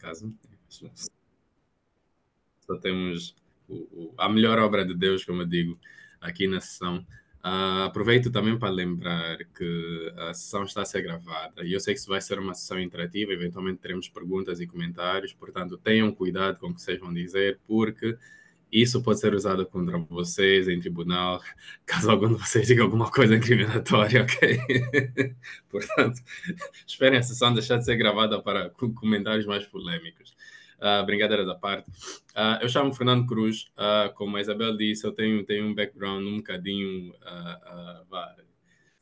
caso. Só temos a melhor obra de Deus, como eu digo, aqui na sessão. Aproveito também para lembrar que a sessão está a ser gravada e eu sei que isso vai ser uma sessão interativa, eventualmente teremos perguntas e comentários, portanto tenham cuidado com o que vocês vão dizer, porque isso pode ser usado contra vocês em tribunal, caso algum de vocês diga alguma coisa incriminatória, ok? Portanto, esperem a sessão deixar de ser gravada para comentários mais polêmicos. Brincadeiras à parte. Eu chamo Fernando Cruz. Como a Isabel disse, eu tenho um background um bocadinho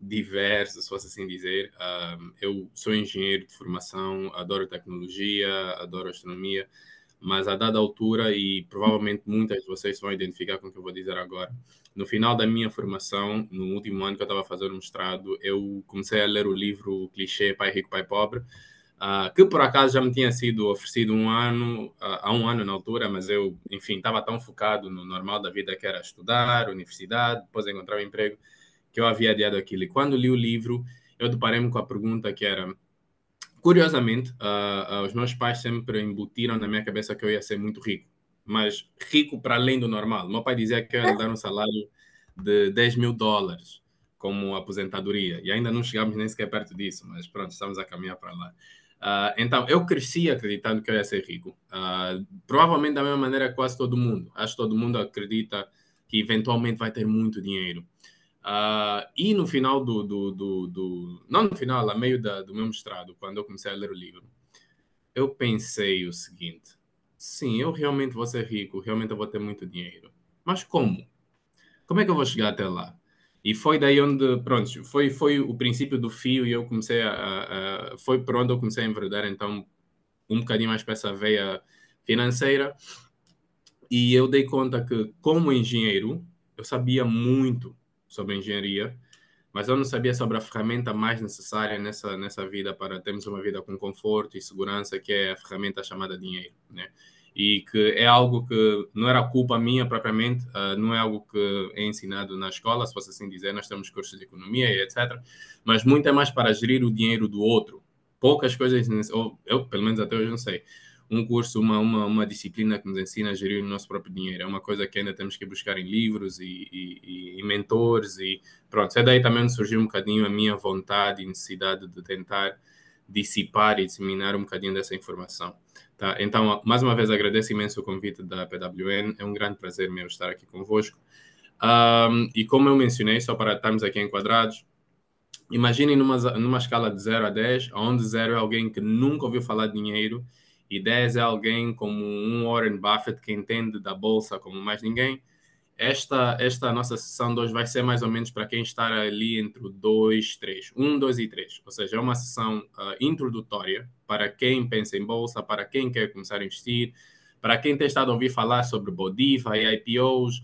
diverso, se fosse assim dizer. Eu sou engenheiro de formação, adoro tecnologia, adoro astronomia, mas a dada altura, e provavelmente muitas de vocês vão identificar com o que eu vou dizer agora, no final da minha formação, no último ano que eu estava fazendo mestrado, eu comecei a ler o livro Clichê Pai Rico, Pai Pobre, que por acaso já me tinha sido oferecido há um ano na altura, mas eu, enfim, estava tão focado no normal da vida que era estudar, universidade, depois encontrar um emprego, que eu havia adiado aquilo. E quando li o livro, eu deparei-me com a pergunta que era, curiosamente, os meus pais sempre embutiram na minha cabeça que eu ia ser muito rico, mas rico para além do normal. Meu pai dizia que eu ia lhe dar um salário de US$ 10.000 como aposentadoria, e ainda não chegamos nem sequer perto disso, mas pronto, estamos a caminhar para lá. Então, eu cresci acreditando que eu ia ser rico. Provavelmente da mesma maneira que quase todo mundo. Acho que todo mundo acredita que eventualmente vai ter muito dinheiro. E no final não no final, a meio do meu mestrado, quando eu comecei a ler o livro, eu pensei o seguinte: sim, eu realmente vou ser rico, realmente eu vou ter muito dinheiro. Mas como? Como é que eu vou chegar até lá? E foi daí onde, pronto, foi o princípio do fio e eu comecei foi por onde eu comecei a enverdar, então, um bocadinho mais para essa veia financeira. E eu dei conta que, como engenheiro, eu sabia muito sobre engenharia, mas eu não sabia sobre a ferramenta mais necessária nessa vida para termos uma vida com conforto e segurança, que é a ferramenta chamada dinheiro, né? E que é algo que não era culpa minha propriamente, não é algo que é ensinado na escola, se fosse assim dizer, nós temos cursos de economia e etc. Mas muito é mais para gerir o dinheiro do outro. Poucas coisas, ou eu pelo menos até hoje não sei, um curso, uma disciplina que nos ensina a gerir o nosso próprio dinheiro. É uma coisa que ainda temos que buscar em livros e mentores e pronto. É daí também surgiu um bocadinho a minha vontade e necessidade de tentar dissipar e disseminar um bocadinho dessa informação. Tá? Então, mais uma vez, agradeço imenso o convite da PWN. É um grande prazer mesmo estar aqui convosco. E como eu mencionei, só para estarmos aqui enquadrados, imaginem numa escala de 0 a 10, onde 0 é alguém que nunca ouviu falar de dinheiro e 10 é alguém como um Warren Buffett que entende da bolsa como mais ninguém. Esta nossa sessão de hoje vai ser mais ou menos para quem está ali entre o 2, 3, 1, 2 e 3. Ou seja, é uma sessão introdutória para quem pensa em bolsa, para quem quer começar a investir, para quem tem estado a ouvir falar sobre Bodiva e IPOs,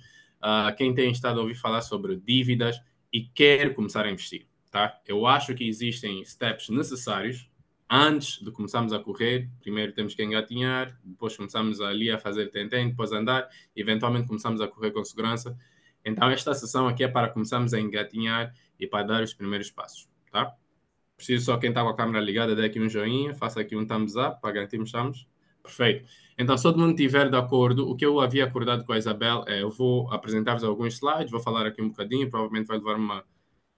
quem tem estado a ouvir falar sobre dívidas e quer começar a investir. Tá? Eu acho que existem steps necessários antes de começarmos a correr. Primeiro temos que engatinhar, depois começamos ali a fazer tentem, depois andar, eventualmente começamos a correr com segurança. Então esta sessão aqui é para começarmos a engatinhar e para dar os primeiros passos, tá? Preciso só quem está com a câmera ligada dê aqui um joinha, faça aqui um thumbs up para garantirmos que estamos. Perfeito. Então, se todo mundo estiver de acordo, o que eu havia acordado com a Isabel é eu vou apresentar-vos alguns slides, vou falar aqui um bocadinho, provavelmente vai levar uma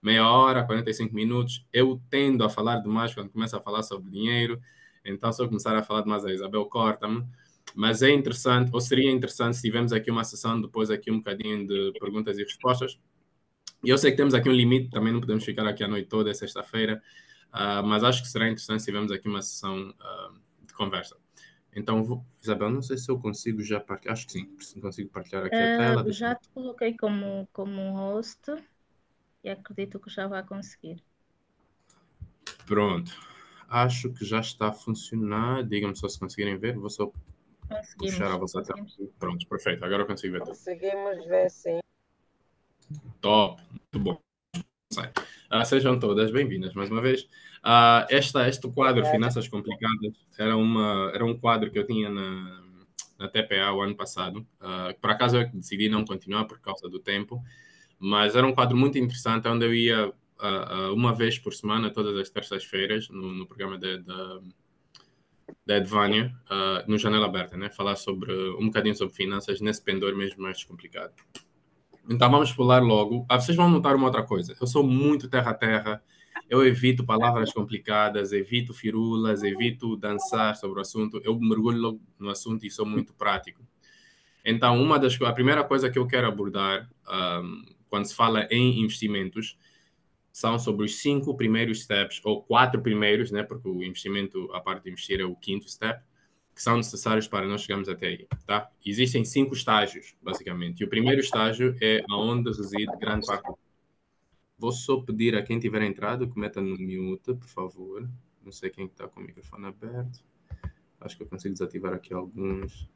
meia hora, 45 minutos. Eu tendo a falar demais quando começo a falar sobre dinheiro, então se eu começar a falar demais, a Isabel corta-me. Mas é interessante, ou seria interessante se tivermos aqui uma sessão depois aqui um bocadinho de perguntas e respostas. E eu sei que temos aqui um limite, também não podemos ficar aqui a noite toda, é sexta-feira, mas acho que será interessante se tivermos aqui uma sessão de conversa. Então, Isabel, não sei se eu consigo já partilhar, acho que sim, consigo partilhar aqui a tela. Já te coloquei como host e acredito que já vai conseguir. Pronto. Acho que já está a funcionar. Digam-me só se conseguirem ver. Vou só puxar a vossa tela. Conseguimos. Pronto, perfeito. Agora eu consigo ver tudo. Conseguimos ver, sim. Top, muito bom. Sejam todas bem-vindas mais uma vez. Este quadro, Obrigada. Finanças Complicadas, era um quadro que eu tinha na TPA o ano passado. Por acaso eu decidi não continuar por causa do tempo, mas era um quadro muito interessante onde eu ia uma vez por semana, todas as terças-feiras, no programa da Edvânia, no Janela Aberta, né? Falar sobre um bocadinho sobre finanças nesse pendor mesmo mais complicado. Então vamos pular logo. Vocês vão notar uma outra coisa. Eu sou muito terra a terra. Eu evito palavras complicadas, evito firulas, evito dançar sobre o assunto. Eu mergulho logo no assunto e sou muito prático. Então, a primeira coisa que eu quero abordar quando se fala em investimentos são sobre os 5 primeiros steps, ou 4 primeiros, né? Porque o investimento, a parte de investir, é o quinto step, que são necessários para nós chegarmos até aí, tá? Existem 5 estágios, basicamente. E o primeiro estágio é onde reside grande parte. Vou só pedir a quem tiver entrado que meta no mute, por favor. Não sei quem está com o microfone aberto. Acho que eu consigo desativar aqui alguns.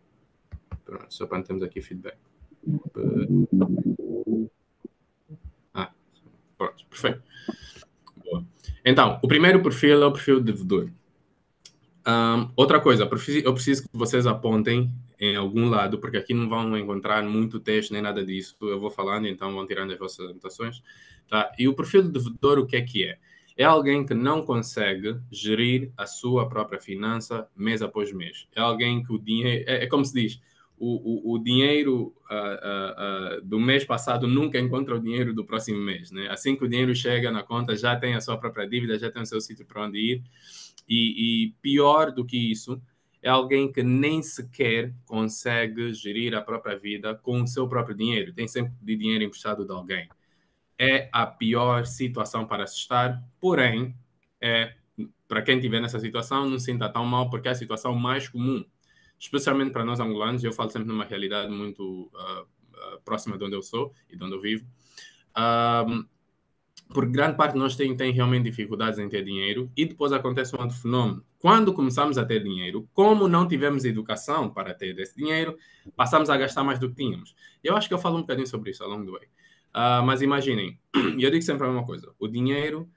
Pronto, só para não termos aqui feedback. Pronto, perfeito. Boa. Então, o primeiro perfil é o perfil de devedor. Outra coisa, eu preciso que vocês apontem em algum lado, porque aqui não vão encontrar muito texto nem nada disso. Eu vou falando, então vão tirando as vossas anotações. Tá? E o perfil de devedor, o que é que é? É alguém que não consegue gerir a sua própria finança mês após mês. É alguém que o dinheiro... É como se diz, o dinheiro do mês passado nunca encontra o dinheiro do próximo mês. Né? Assim que o dinheiro chega na conta, já tem a sua própria dívida, já tem o seu sítio para onde ir. E pior do que isso, é alguém que nem sequer consegue gerir a própria vida com o seu próprio dinheiro. Tem sempre de dinheiro emprestado de alguém. É a pior situação para se estar, porém, para quem estiver nessa situação, não se sinta tão mal, porque é a situação mais comum, especialmente para nós angolanos. Eu falo sempre numa realidade muito próxima de onde eu sou e de onde eu vivo. Porque grande parte de nós tem realmente dificuldades em ter dinheiro e depois acontece um outro fenômeno. Quando começamos a ter dinheiro, como não tivemos educação para ter esse dinheiro, passamos a gastar mais do que tínhamos. Eu acho que eu falo um bocadinho sobre isso ao longo do way. Mas imaginem, e eu digo sempre a mesma coisa, o dinheiro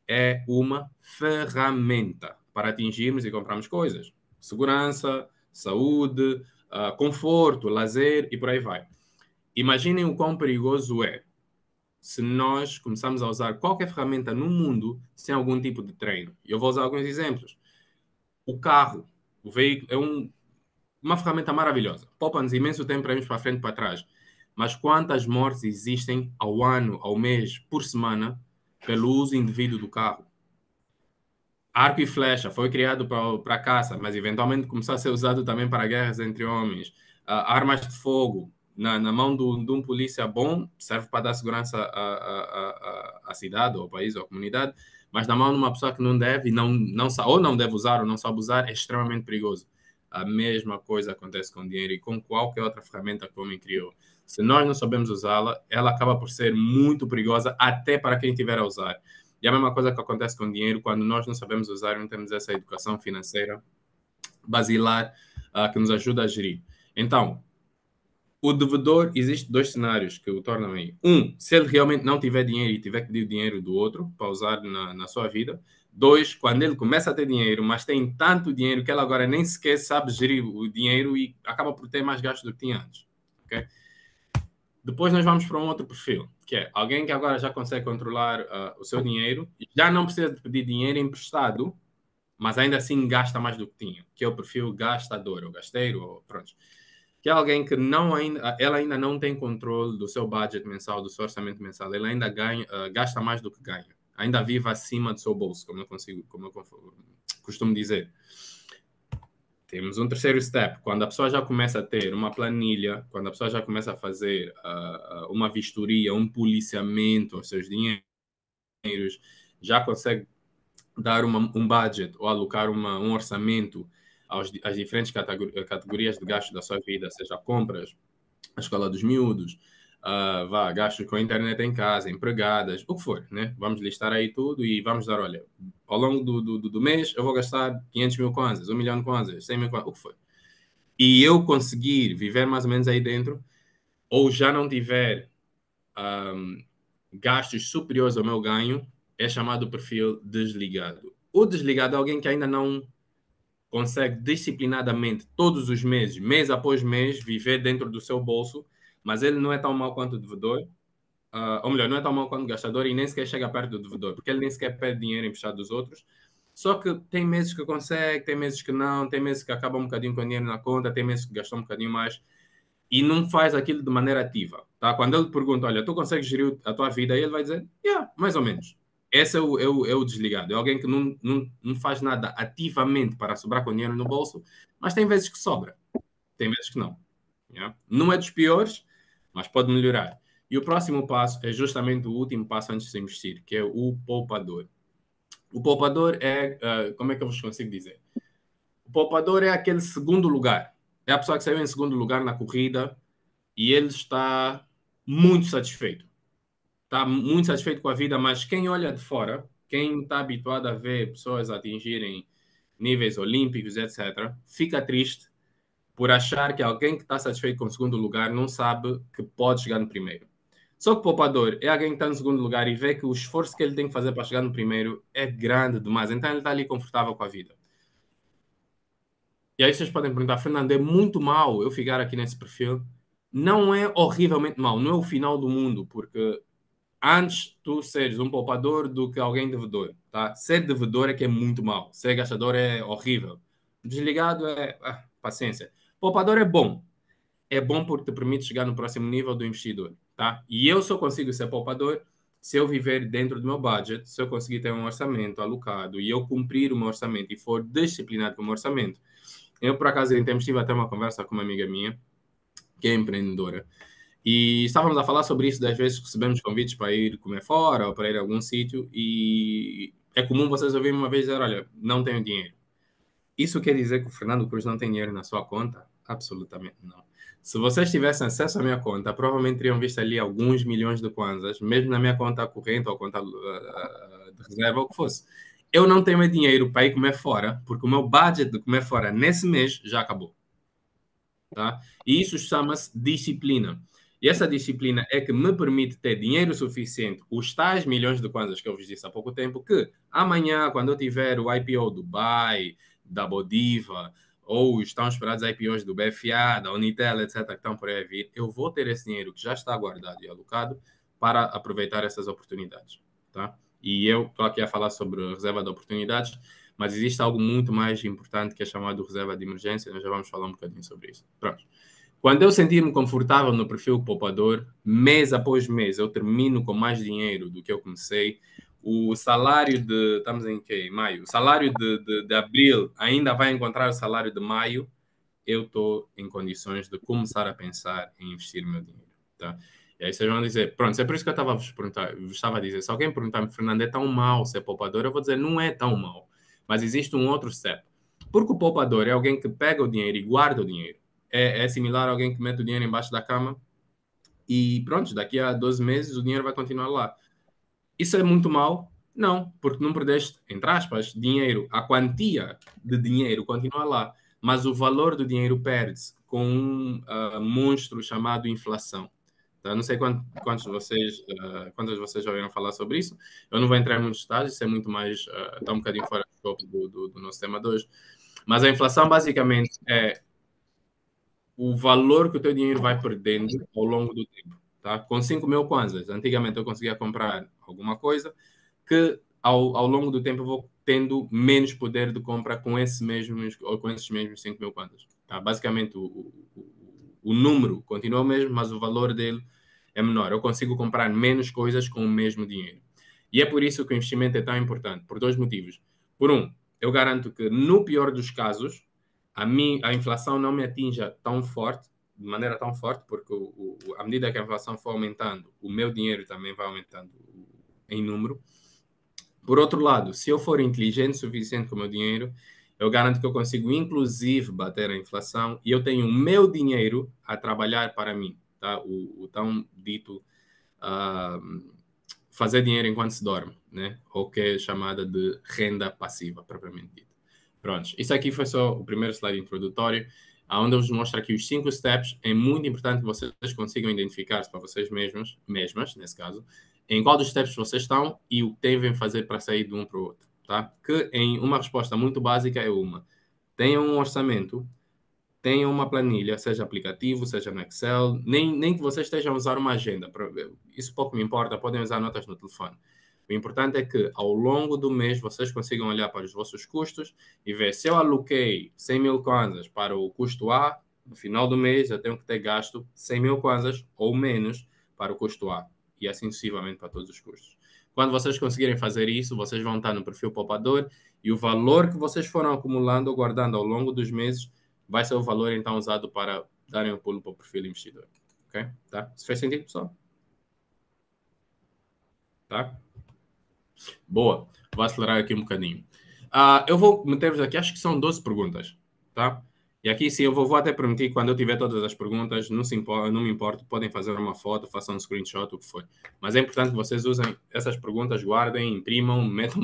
é uma ferramenta para atingirmos e comprarmos coisas. Segurança, saúde, conforto, lazer e por aí vai. Imaginem o quão perigoso é se nós começarmos a usar qualquer ferramenta no mundo sem algum tipo de treino. Eu vou usar alguns exemplos. O carro, o veículo, é uma ferramenta maravilhosa. Poupa-nos imenso tempo para irmos para frente e para trás. Mas quantas mortes existem ao ano, ao mês, por semana, pelo uso indevido do carro? Arco e flecha foi criado para caça, mas eventualmente começou a ser usado também para guerras entre homens. Armas de fogo, na mão de um polícia bom, serve para dar segurança à cidade, ou ao país, ou à comunidade, mas na mão de uma pessoa que não deve, ou não deve usar, ou não sabe usar, é extremamente perigoso. A mesma coisa acontece com dinheiro e com qualquer outra ferramenta que o homem criou. Se nós não sabemos usá-la, ela acaba por ser muito perigosa, até para quem estiver a usar. E a mesma coisa que acontece com dinheiro, quando nós não sabemos usar, não temos essa educação financeira basilar que nos ajuda a gerir. Então, o devedor, existe 2 cenários que o tornam aí. Se ele realmente não tiver dinheiro e tiver que pedir dinheiro do outro para usar na sua vida. 2, quando ele começa a ter dinheiro, mas tem tanto dinheiro que ele agora nem sequer sabe gerir o dinheiro e acaba por ter mais gastos do que tinha antes. Okay? Depois nós vamos para um outro perfil, que é alguém que agora já consegue controlar o seu dinheiro, já não precisa de pedir dinheiro emprestado, mas ainda assim gasta mais do que tinha, que é o perfil gastador, ou gasteiro, ou pronto. Que é alguém que ela ainda não tem controle do seu budget mensal, do seu orçamento mensal, ela ainda gasta mais do que ganha, ainda vive acima do seu bolso, como eu costumo dizer. Temos um terceiro step, quando a pessoa já começa a ter uma planilha, quando a pessoa já começa a fazer uma vistoria, um policiamento aos seus dinheiros, já consegue dar um budget ou alocar um orçamento às diferentes categorias de gastos da sua vida, seja compras, a escola dos miúdos, gastos com a internet em casa, empregadas, o que for, né? Vamos listar aí tudo e vamos dar, olha, ao longo do mês eu vou gastar 500 mil kwanzas, 1 milhão de kwanzas, 100 mil kwanzas, o que for. E eu conseguir viver mais ou menos aí dentro, ou já não tiver gastos superiores ao meu ganho, é chamado perfil desligado. O desligado é alguém que ainda não consegue disciplinadamente, todos os meses, mês após mês, viver dentro do seu bolso, mas ele não é tão mau quanto o devedor, ou melhor, não é tão mau quanto o gastador e nem sequer chega perto do devedor, porque ele nem sequer pede dinheiro emprestado dos outros, Só que tem meses que consegue, tem meses que não, tem meses que acaba um bocadinho com dinheiro na conta, tem meses que gastou um bocadinho mais e não faz aquilo de maneira ativa, tá? Quando ele pergunta, olha, tu consegues gerir a tua vida? Aí ele vai dizer, yeah, mais ou menos. Esse é o desligado. É alguém que não faz nada ativamente para sobrar com dinheiro no bolso, mas tem vezes que sobra, tem vezes que não. Yeah? Não é dos piores, mas pode melhorar. E o próximo passo é justamente o último passo antes de investir, que é o poupador. O poupador é, como é que eu vos consigo dizer? O poupador é aquele segundo lugar. É a pessoa que saiu em segundo lugar na corrida e ele está muito satisfeito. Está muito satisfeito com a vida, mas quem olha de fora, quem está habituado a ver pessoas atingirem níveis olímpicos, etc., fica triste por achar que alguém que está satisfeito com o segundo lugar não sabe que pode chegar no primeiro. Só que o poupador é alguém que está no segundo lugar e vê que o esforço que ele tem que fazer para chegar no primeiro é grande demais. Então ele está ali confortável com a vida. E aí vocês podem perguntar, Fernando, é muito mal eu ficar aqui nesse perfil? Não é horrivelmente mal, não é o final do mundo, porque antes tu seres um poupador do que alguém devedor, tá? Ser devedor é que é muito mal, ser gastador é horrível. Desligado é paciência. Poupador é bom porque te permite chegar no próximo nível do investidor, tá? E eu só consigo ser poupador se eu viver dentro do meu budget, se eu conseguir ter um orçamento alocado e eu cumprir o meu orçamento e for disciplinado com o meu orçamento. Eu, por acaso, em tempos, tive até uma conversa com uma amiga minha, que é empreendedora, e estávamos a falar sobre isso das vezes que recebemos convites para ir comer fora ou para ir a algum sítio, e é comum vocês ouvirem uma vez dizer, olha, não tenho dinheiro. Isso quer dizer que o Fernando Cruz não tem dinheiro na sua conta? Absolutamente não. Se vocês tivessem acesso à minha conta, provavelmente teriam visto ali alguns milhões de kwanzas, mesmo na minha conta corrente ou conta de reserva, ou o que fosse. Eu não tenho dinheiro para ir comer fora, porque o meu budget de comer fora nesse mês já acabou. Tá? E isso chama-se disciplina. E essa disciplina é que me permite ter dinheiro suficiente, os tais milhões de kwanzas que eu vos disse há pouco tempo, que amanhã, quando eu tiver o IPO do Dubai, da Bodiva, ou os tão esperados IPOs do BFA, da Unitel, etc., que estão por aí a vir, eu vou ter esse dinheiro que já está guardado e alocado para aproveitar essas oportunidades. Tá? E eu estou aqui a falar sobre reserva de oportunidades, mas existe algo muito mais importante que é chamado reserva de emergência. Nós já vamos falar um bocadinho sobre isso. Pronto. Quando eu sentir-me confortável no perfil poupador, mês após mês, eu termino com mais dinheiro do que eu comecei. O salário de. Estamos em que? Maio. O salário de abril ainda vai encontrar o salário de maio. Eu estou em condições de começar a pensar em investir meu dinheiro. Tá? E aí vocês vão dizer, pronto, é por isso que eu estava a dizer, se alguém perguntar-me, Fernando, é tão mau ser poupador? Eu vou dizer, não é tão mau. Mas existe um outro step. Porque o poupador é alguém que pega o dinheiro e guarda o dinheiro. É similar a alguém que mete o dinheiro embaixo da cama e pronto, daqui a 12 meses o dinheiro vai continuar lá. Isso é muito mal? Não, porque não perdeste, entre aspas, dinheiro. A quantia de dinheiro continua lá, mas o valor do dinheiro perde-se com um monstro chamado inflação. Tá? Não sei quantos de vocês já ouviram falar sobre isso. Eu não vou entrar em muitos detalhes, isso é muito mais, está um bocadinho fora do escopo do nosso tema de hoje. Mas a inflação basicamente é o valor que o teu dinheiro vai perdendo ao longo do tempo. Tá? Com 5 mil kwanzas, antigamente eu conseguia comprar alguma coisa que ao longo do tempo eu vou tendo menos poder de compra com esses mesmos 5 mil kwanzas. Tá? Basicamente o número continua o mesmo, mas o valor dele é menor. Eu consigo comprar menos coisas com o mesmo dinheiro. E é por isso que o investimento é tão importante, por dois motivos. Por um, eu garanto que no pior dos casos, a inflação não me atinja tão forte, de maneira tão forte, porque à medida que a inflação for aumentando, o meu dinheiro também vai aumentando em número. Por outro lado, se eu for inteligente o suficiente com o meu dinheiro, eu garanto que eu consigo, inclusive, bater a inflação e eu tenho o meu dinheiro a trabalhar para mim, tá? O tão dito fazer dinheiro enquanto se dorme, né? Ou que é chamada de renda passiva, propriamente dita. Pronto, isso aqui foi só o primeiro slide introdutório, onde eu vos mostro aqui os 5 steps. É muito importante que vocês consigam identificar-se para vocês mesmas, nesse caso, em qual dos steps vocês estão e o que devem fazer para sair de um para o outro, tá? Que em uma resposta muito básica é uma. Tenham um orçamento, tenham uma planilha, seja aplicativo, seja no Excel, nem que vocês estejam a usar uma agenda. Isso pouco me importa, podem usar notas no telefone. O importante é que, ao longo do mês, vocês consigam olhar para os vossos custos e ver se eu aloquei 100 mil kwanzas para o custo A, no final do mês eu tenho que ter gasto 100 mil kwanzas ou menos para o custo A. E assim sucessivamente para todos os custos. Quando vocês conseguirem fazer isso, vocês vão estar no perfil poupador e o valor que vocês foram acumulando ou guardando ao longo dos meses vai ser o valor, então, usado para darem um pulo para o perfil investidor. Ok? Tá? Isso faz sentido, pessoal? Tá? Boa. Vou acelerar aqui um bocadinho. Eu vou meter-vos aqui, acho que são 12 perguntas, tá? E aqui sim, eu vou até permitir, quando eu tiver todas as perguntas, não me importa, podem fazer uma foto, façam um screenshot, o que for. Mas é importante que vocês usem essas perguntas, guardem, imprimam, metam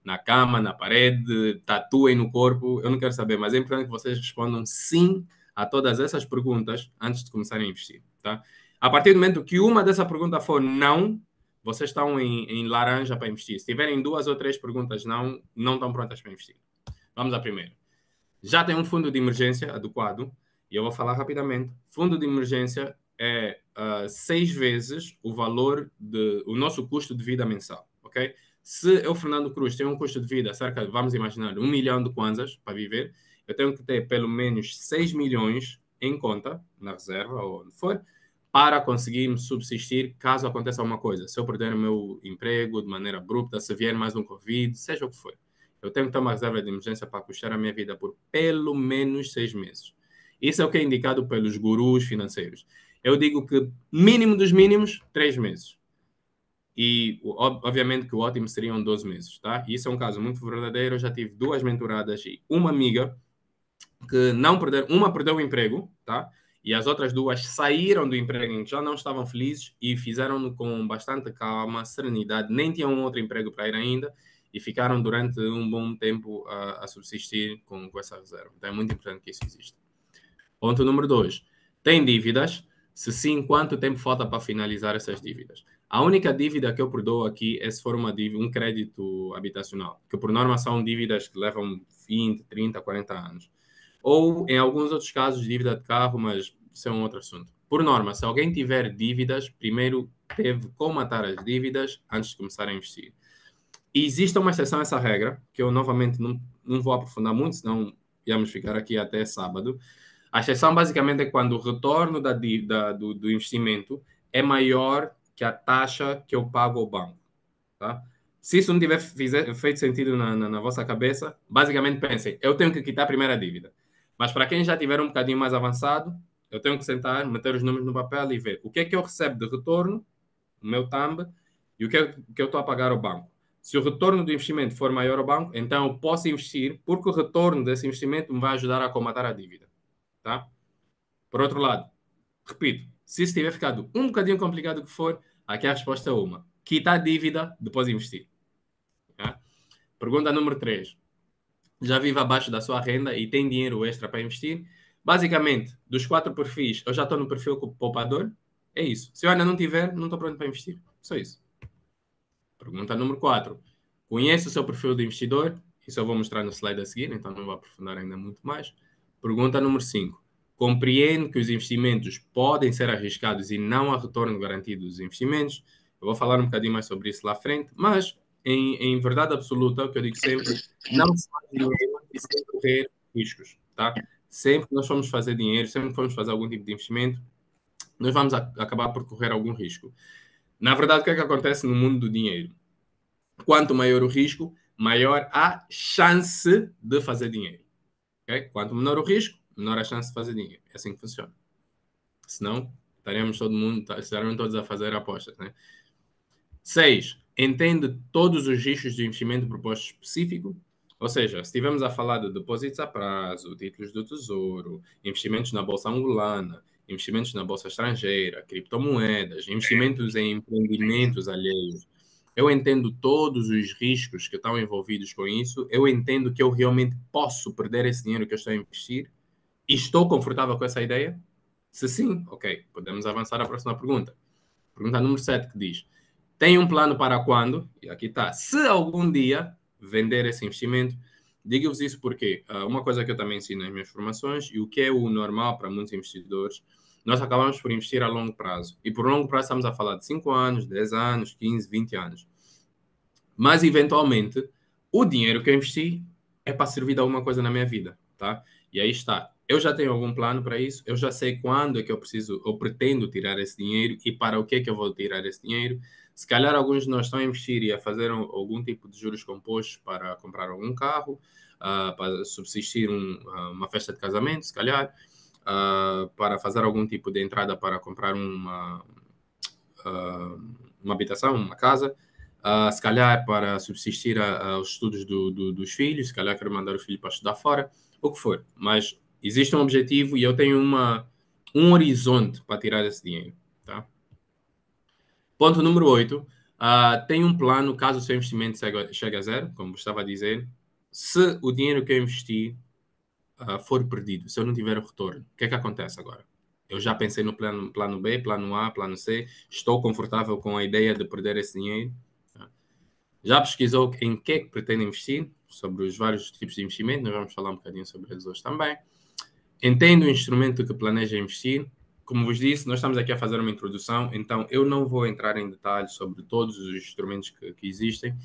na cama, na parede, tatuem no corpo, eu não quero saber, mas é importante que vocês respondam sim a todas essas perguntas antes de começarem a investir, tá? A partir do momento que uma dessa pergunta for não, vocês estão em laranja para investir. Se tiverem 2 ou 3 perguntas não estão prontas para investir. Vamos à primeira. Já tem um fundo de emergência adequado? E eu vou falar rapidamente. Fundo de emergência é 6 vezes o nosso custo de vida mensal, ok? Se eu, Fernando Cruz, tenho um custo de vida cerca de, vamos imaginar, 1 milhão de kwanzas para viver, eu tenho que ter pelo menos 6 milhões em conta, na reserva ou onde for, para conseguir me subsistir caso aconteça alguma coisa. Se eu perder o meu emprego de maneira abrupta, se vier mais um Covid, seja o que for. Eu tenho que ter uma reserva de emergência para custar a minha vida por pelo menos 6 meses. Isso é o que é indicado pelos gurus financeiros. Eu digo que mínimo dos mínimos, 3 meses. E, obviamente, que o ótimo seriam 12 meses, tá? E isso é um caso muito verdadeiro. Eu já tive 2 mentoradas e uma amiga que uma perdeu o emprego, tá? E as outras 2 saíram do emprego em que já não estavam felizes e fizeram com bastante calma, serenidade, nem tinham um outro emprego para ir ainda e ficaram durante um bom tempo a subsistir com essa reserva. Então é muito importante que isso exista. Ponto número 2. Tem dívidas? Se sim, quanto tempo falta para finalizar essas dívidas? A única dívida que eu perdoo aqui é se for um crédito habitacional, que por norma são dívidas que levam 20, 30, 40 anos. Ou, em alguns outros casos, dívida de carro, mas isso é um outro assunto. Por norma, se alguém tiver dívidas, primeiro deve comatar as dívidas antes de começar a investir. E existe uma exceção a essa regra, que eu novamente não vou aprofundar muito, senão íamos ficar aqui até sábado. A exceção basicamente é quando o retorno do investimento é maior que a taxa que eu pago ao banco. Tá? Se isso não tiver feito sentido na vossa cabeça, basicamente pensem, eu tenho que quitar a primeira dívida. Mas para quem já tiver um bocadinho mais avançado, eu tenho que sentar, meter os números no papel e ver o que é que eu recebo de retorno, o meu TAMB, e o que é que eu estou a pagar ao banco. Se o retorno do investimento for maior ao banco, então eu posso investir, porque o retorno desse investimento me vai ajudar a comatar a dívida. Tá? Por outro lado, repito, se isso tiver ficado um bocadinho complicado que for, aqui a resposta é uma. Quita a dívida, depois investir. Tá? Pergunta número 3. Já vive abaixo da sua renda e tem dinheiro extra para investir? Basicamente, dos 4 perfis, eu já estou no perfil poupador? É isso. Se eu ainda não tiver, não estou pronto para investir. Só isso. Pergunta número 4. Conhece o seu perfil de investidor? Isso eu vou mostrar no slide a seguir, então não vou aprofundar ainda muito mais. Pergunta número 5. Compreende que os investimentos podem ser arriscados e não há retorno garantido dos investimentos? Eu vou falar um bocadinho mais sobre isso lá à frente, mas em verdade absoluta, o que eu digo sempre, não se faz dinheiro e sem correr riscos, tá? Sempre que nós formos fazer dinheiro, sempre que formos fazer algum tipo de investimento, nós vamos acabar por correr algum risco. Na verdade, o que é que acontece no mundo do dinheiro? Quanto maior o risco, maior a chance de fazer dinheiro. Okay? Quanto menor o risco, menor a chance de fazer dinheiro. É assim que funciona. Senão, estaremos todos a fazer apostas. Né? 6. Entende todos os riscos de investimento proposto específico. Ou seja, se estivermos a falar de depósitos a prazo, títulos do tesouro, investimentos na bolsa angolana, investimentos na bolsa estrangeira, criptomoedas, investimentos em empreendimentos alheios, eu entendo todos os riscos que estão envolvidos com isso, eu entendo que eu realmente posso perder esse dinheiro que eu estou a investir e estou confortável com essa ideia? Se sim, ok, podemos avançar à próxima pergunta. Pergunta número 7 que diz: tem um plano para quando? E aqui está. Se algum dia vender esse investimento, digo-vos isso porque uma coisa que eu também ensino nas minhas formações e o que é o normal para muitos investidores, nós acabamos por investir a longo prazo. E por longo prazo estamos a falar de 5 anos, 10 anos, 15, 20 anos. Mas, eventualmente, o dinheiro que eu investi é para servir de alguma coisa na minha vida, tá? E aí está. Eu já tenho algum plano para isso, eu já sei quando é que eu preciso, eu pretendo tirar esse dinheiro e para o que é que eu vou tirar esse dinheiro. Se calhar alguns de nós estão a investir e a fazer algum tipo de juros compostos para comprar algum carro, para subsistir uma festa de casamento, se calhar, para fazer algum tipo de entrada para comprar uma habitação, uma casa, se calhar para subsistir aos estudos dos filhos, se calhar quero mandar o filho para estudar fora, o que for. Mas existe um objetivo e eu tenho um horizonte para tirar esse dinheiro. Tá? Ponto número 8. Tem um plano caso o seu investimento chegue a zero, como estava a dizer. Se o dinheiro que eu investi for perdido, se eu não tiver o retorno, o que é que acontece agora? Eu já pensei no plano B, plano A, plano C, estou confortável com a ideia de perder esse dinheiro. Já pesquisou em que é que pretende investir, sobre os vários tipos de investimento, nós vamos falar um bocadinho sobre eles hoje também. Entende o instrumento que planeja investir. Como vos disse, nós estamos aqui a fazer uma introdução, então eu não vou entrar em detalhes sobre todos os instrumentos que existem.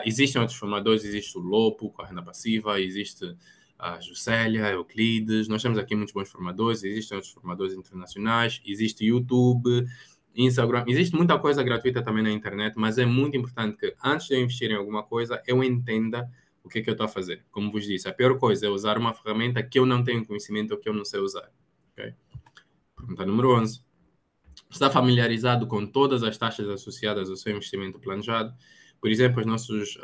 Existem outros formadores, existe o Lopo, com a renda passiva, existe a Juscelia, Euclides, nós temos aqui muitos bons formadores, existem outros formadores internacionais, existe YouTube, Instagram, existe muita coisa gratuita também na internet, mas é muito importante que antes de eu investir em alguma coisa, eu entenda o que é que eu estou a fazer. Como vos disse, a pior coisa é usar uma ferramenta que eu não tenho conhecimento ou que eu não sei usar. Okay? Pergunta número 11. Está familiarizado com todas as taxas associadas ao seu investimento planejado? Por exemplo, os nossos...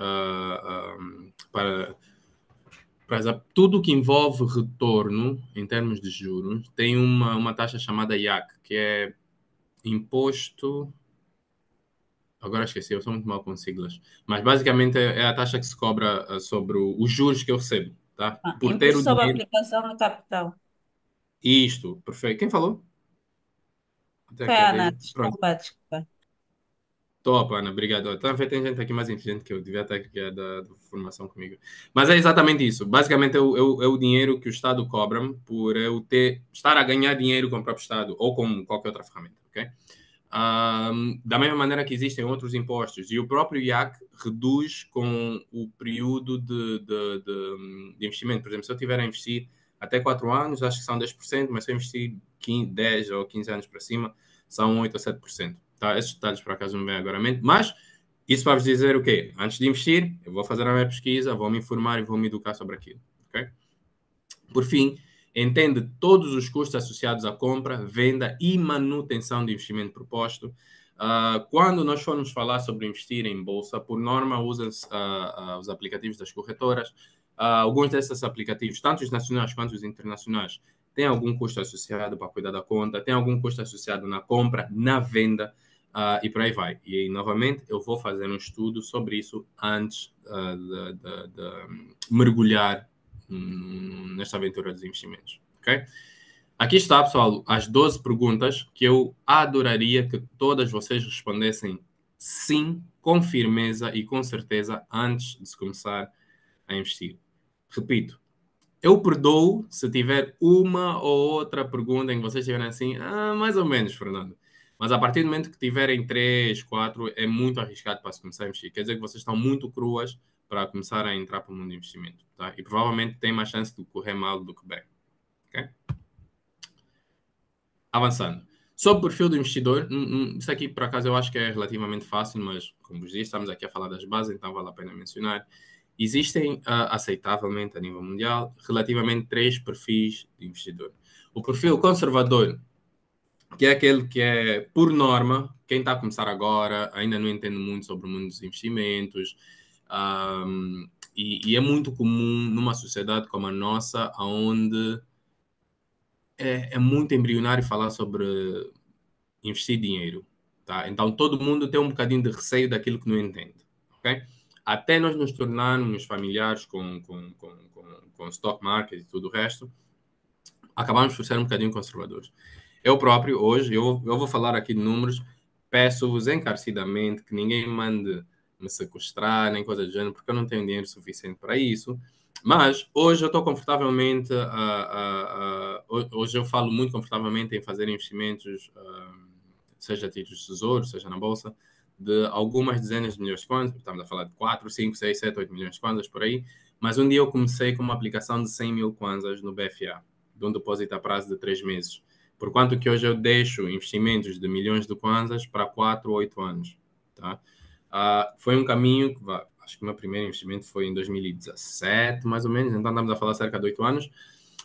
tudo que envolve retorno, em termos de juros, tem uma taxa chamada IAC, que é Imposto... Agora esqueci, eu sou muito mal com siglas. Mas basicamente é a taxa que se cobra sobre os juros que eu recebo, tá? Por ter Imposto o sobre a dinheiro. aplicação no capital. Isto, perfeito. Quem falou? Até Foi aqui a a Ana, ver. Pronto. desculpa. Top, Ana, obrigado. Tá, tem gente aqui mais inteligente que eu, devia estar aqui da formação comigo. Mas é exatamente isso. Basicamente é o dinheiro que o Estado cobra-me por eu estar a ganhar dinheiro com o próprio Estado ou com qualquer outra ferramenta, ok? Da mesma maneira que existem outros impostos. E o próprio IAC reduz com o período de investimento. Por exemplo, se eu tiver a investir até 4 anos, acho que são 10%, mas se eu investir 15, 10 ou 15 anos para cima, são 8 ou 7%. Tá? Esses detalhes, por acaso, não me vêm agora à mente. Mas isso para vos dizer o quê? Antes de investir, eu vou fazer a minha pesquisa, vou me informar e vou me educar sobre aquilo. Okay? Por fim, entende todos os custos associados à compra, venda e manutenção do investimento proposto. Quando nós formos falar sobre investir em bolsa, por norma, usa-se os aplicativos das corretoras. Alguns desses aplicativos, tanto os nacionais quanto os internacionais, têm algum custo associado para cuidar da conta, tem algum custo associado na compra, na venda, e por aí vai. E aí, novamente, eu vou fazer um estudo sobre isso antes de mergulhar nesta aventura dos investimentos, ok? Aqui está, pessoal, as 12 perguntas que eu adoraria que todas vocês respondessem sim, com firmeza e com certeza antes de se começar a investir. Repito, eu perdoo se tiver uma ou outra pergunta em que vocês estiverem assim, mais ou menos, Fernando. Mas a partir do momento que tiverem 3, 4, é muito arriscado para se começar a investir. Quer dizer que vocês estão muito cruas para começar a entrar para o mundo de investimento. Tá? E provavelmente tem mais chance de correr mal do que bem. Okay? Avançando. Sobre o perfil do investidor, isso aqui por acaso eu acho que é relativamente fácil, mas como vos disse, estamos aqui a falar das bases, então vale a pena mencionar. Existem, aceitavelmente a nível mundial, relativamente 3 perfis de investidor. O perfil conservador, que é aquele que é, por norma, quem está a começar agora, ainda não entende muito sobre o mundo dos investimentos, e é muito comum numa sociedade como a nossa, onde é muito embrionário falar sobre investir dinheiro. Tá? Então, todo mundo tem um bocadinho de receio daquilo que não entende. Okay? Até nós nos tornarmos familiares com stock market e tudo o resto, acabamos por ser um bocadinho conservadores. Eu próprio, hoje, eu vou falar aqui de números, peço-vos encarecidamente que ninguém mande me sequestrar, nem coisa do gênero, porque eu não tenho dinheiro suficiente para isso. Mas hoje eu estou confortavelmente, hoje eu falo muito confortavelmente em fazer investimentos, seja títulos de tesouro, seja na bolsa, de algumas dezenas de milhões de kwanzas, estamos a falar de 4, 5, 6, 7, 8 milhões de kwanzas por aí, mas um dia eu comecei com uma aplicação de 100 mil kwanzas no BFA, de um depósito a prazo de 3 meses. Por quanto que hoje eu deixo investimentos de milhões de kwanzas para 4 ou 8 anos. Tá? Foi um caminho, acho que o meu primeiro investimento foi em 2017, mais ou menos, então estamos a falar cerca de 8 anos.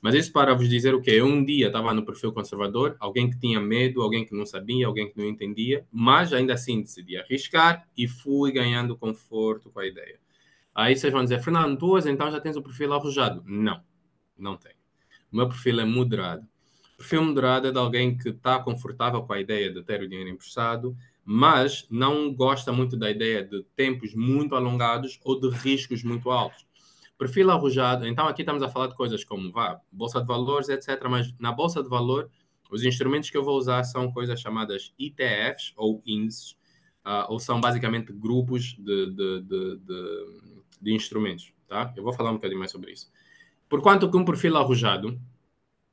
Mas isso para vos dizer o quê? Eu um dia estava no perfil conservador, alguém que tinha medo, alguém que não sabia, alguém que não entendia, mas ainda assim decidi arriscar e fui ganhando conforto com a ideia. Aí vocês vão dizer, Fernando, tu hoje então já tens o perfil arrojado? Não, não tenho. O meu perfil é moderado. O perfil moderado é de alguém que está confortável com a ideia de ter o dinheiro emprestado, mas não gosta muito da ideia de tempos muito alongados ou de riscos muito altos. Perfil arrojado, então aqui estamos a falar de coisas como bolsa de valores, etc. Mas na bolsa de valor, os instrumentos que eu vou usar são coisas chamadas ETFs ou índices, ou são basicamente grupos de instrumentos. Tá? Eu vou falar um bocadinho mais sobre isso. Porquanto que um perfil arrojado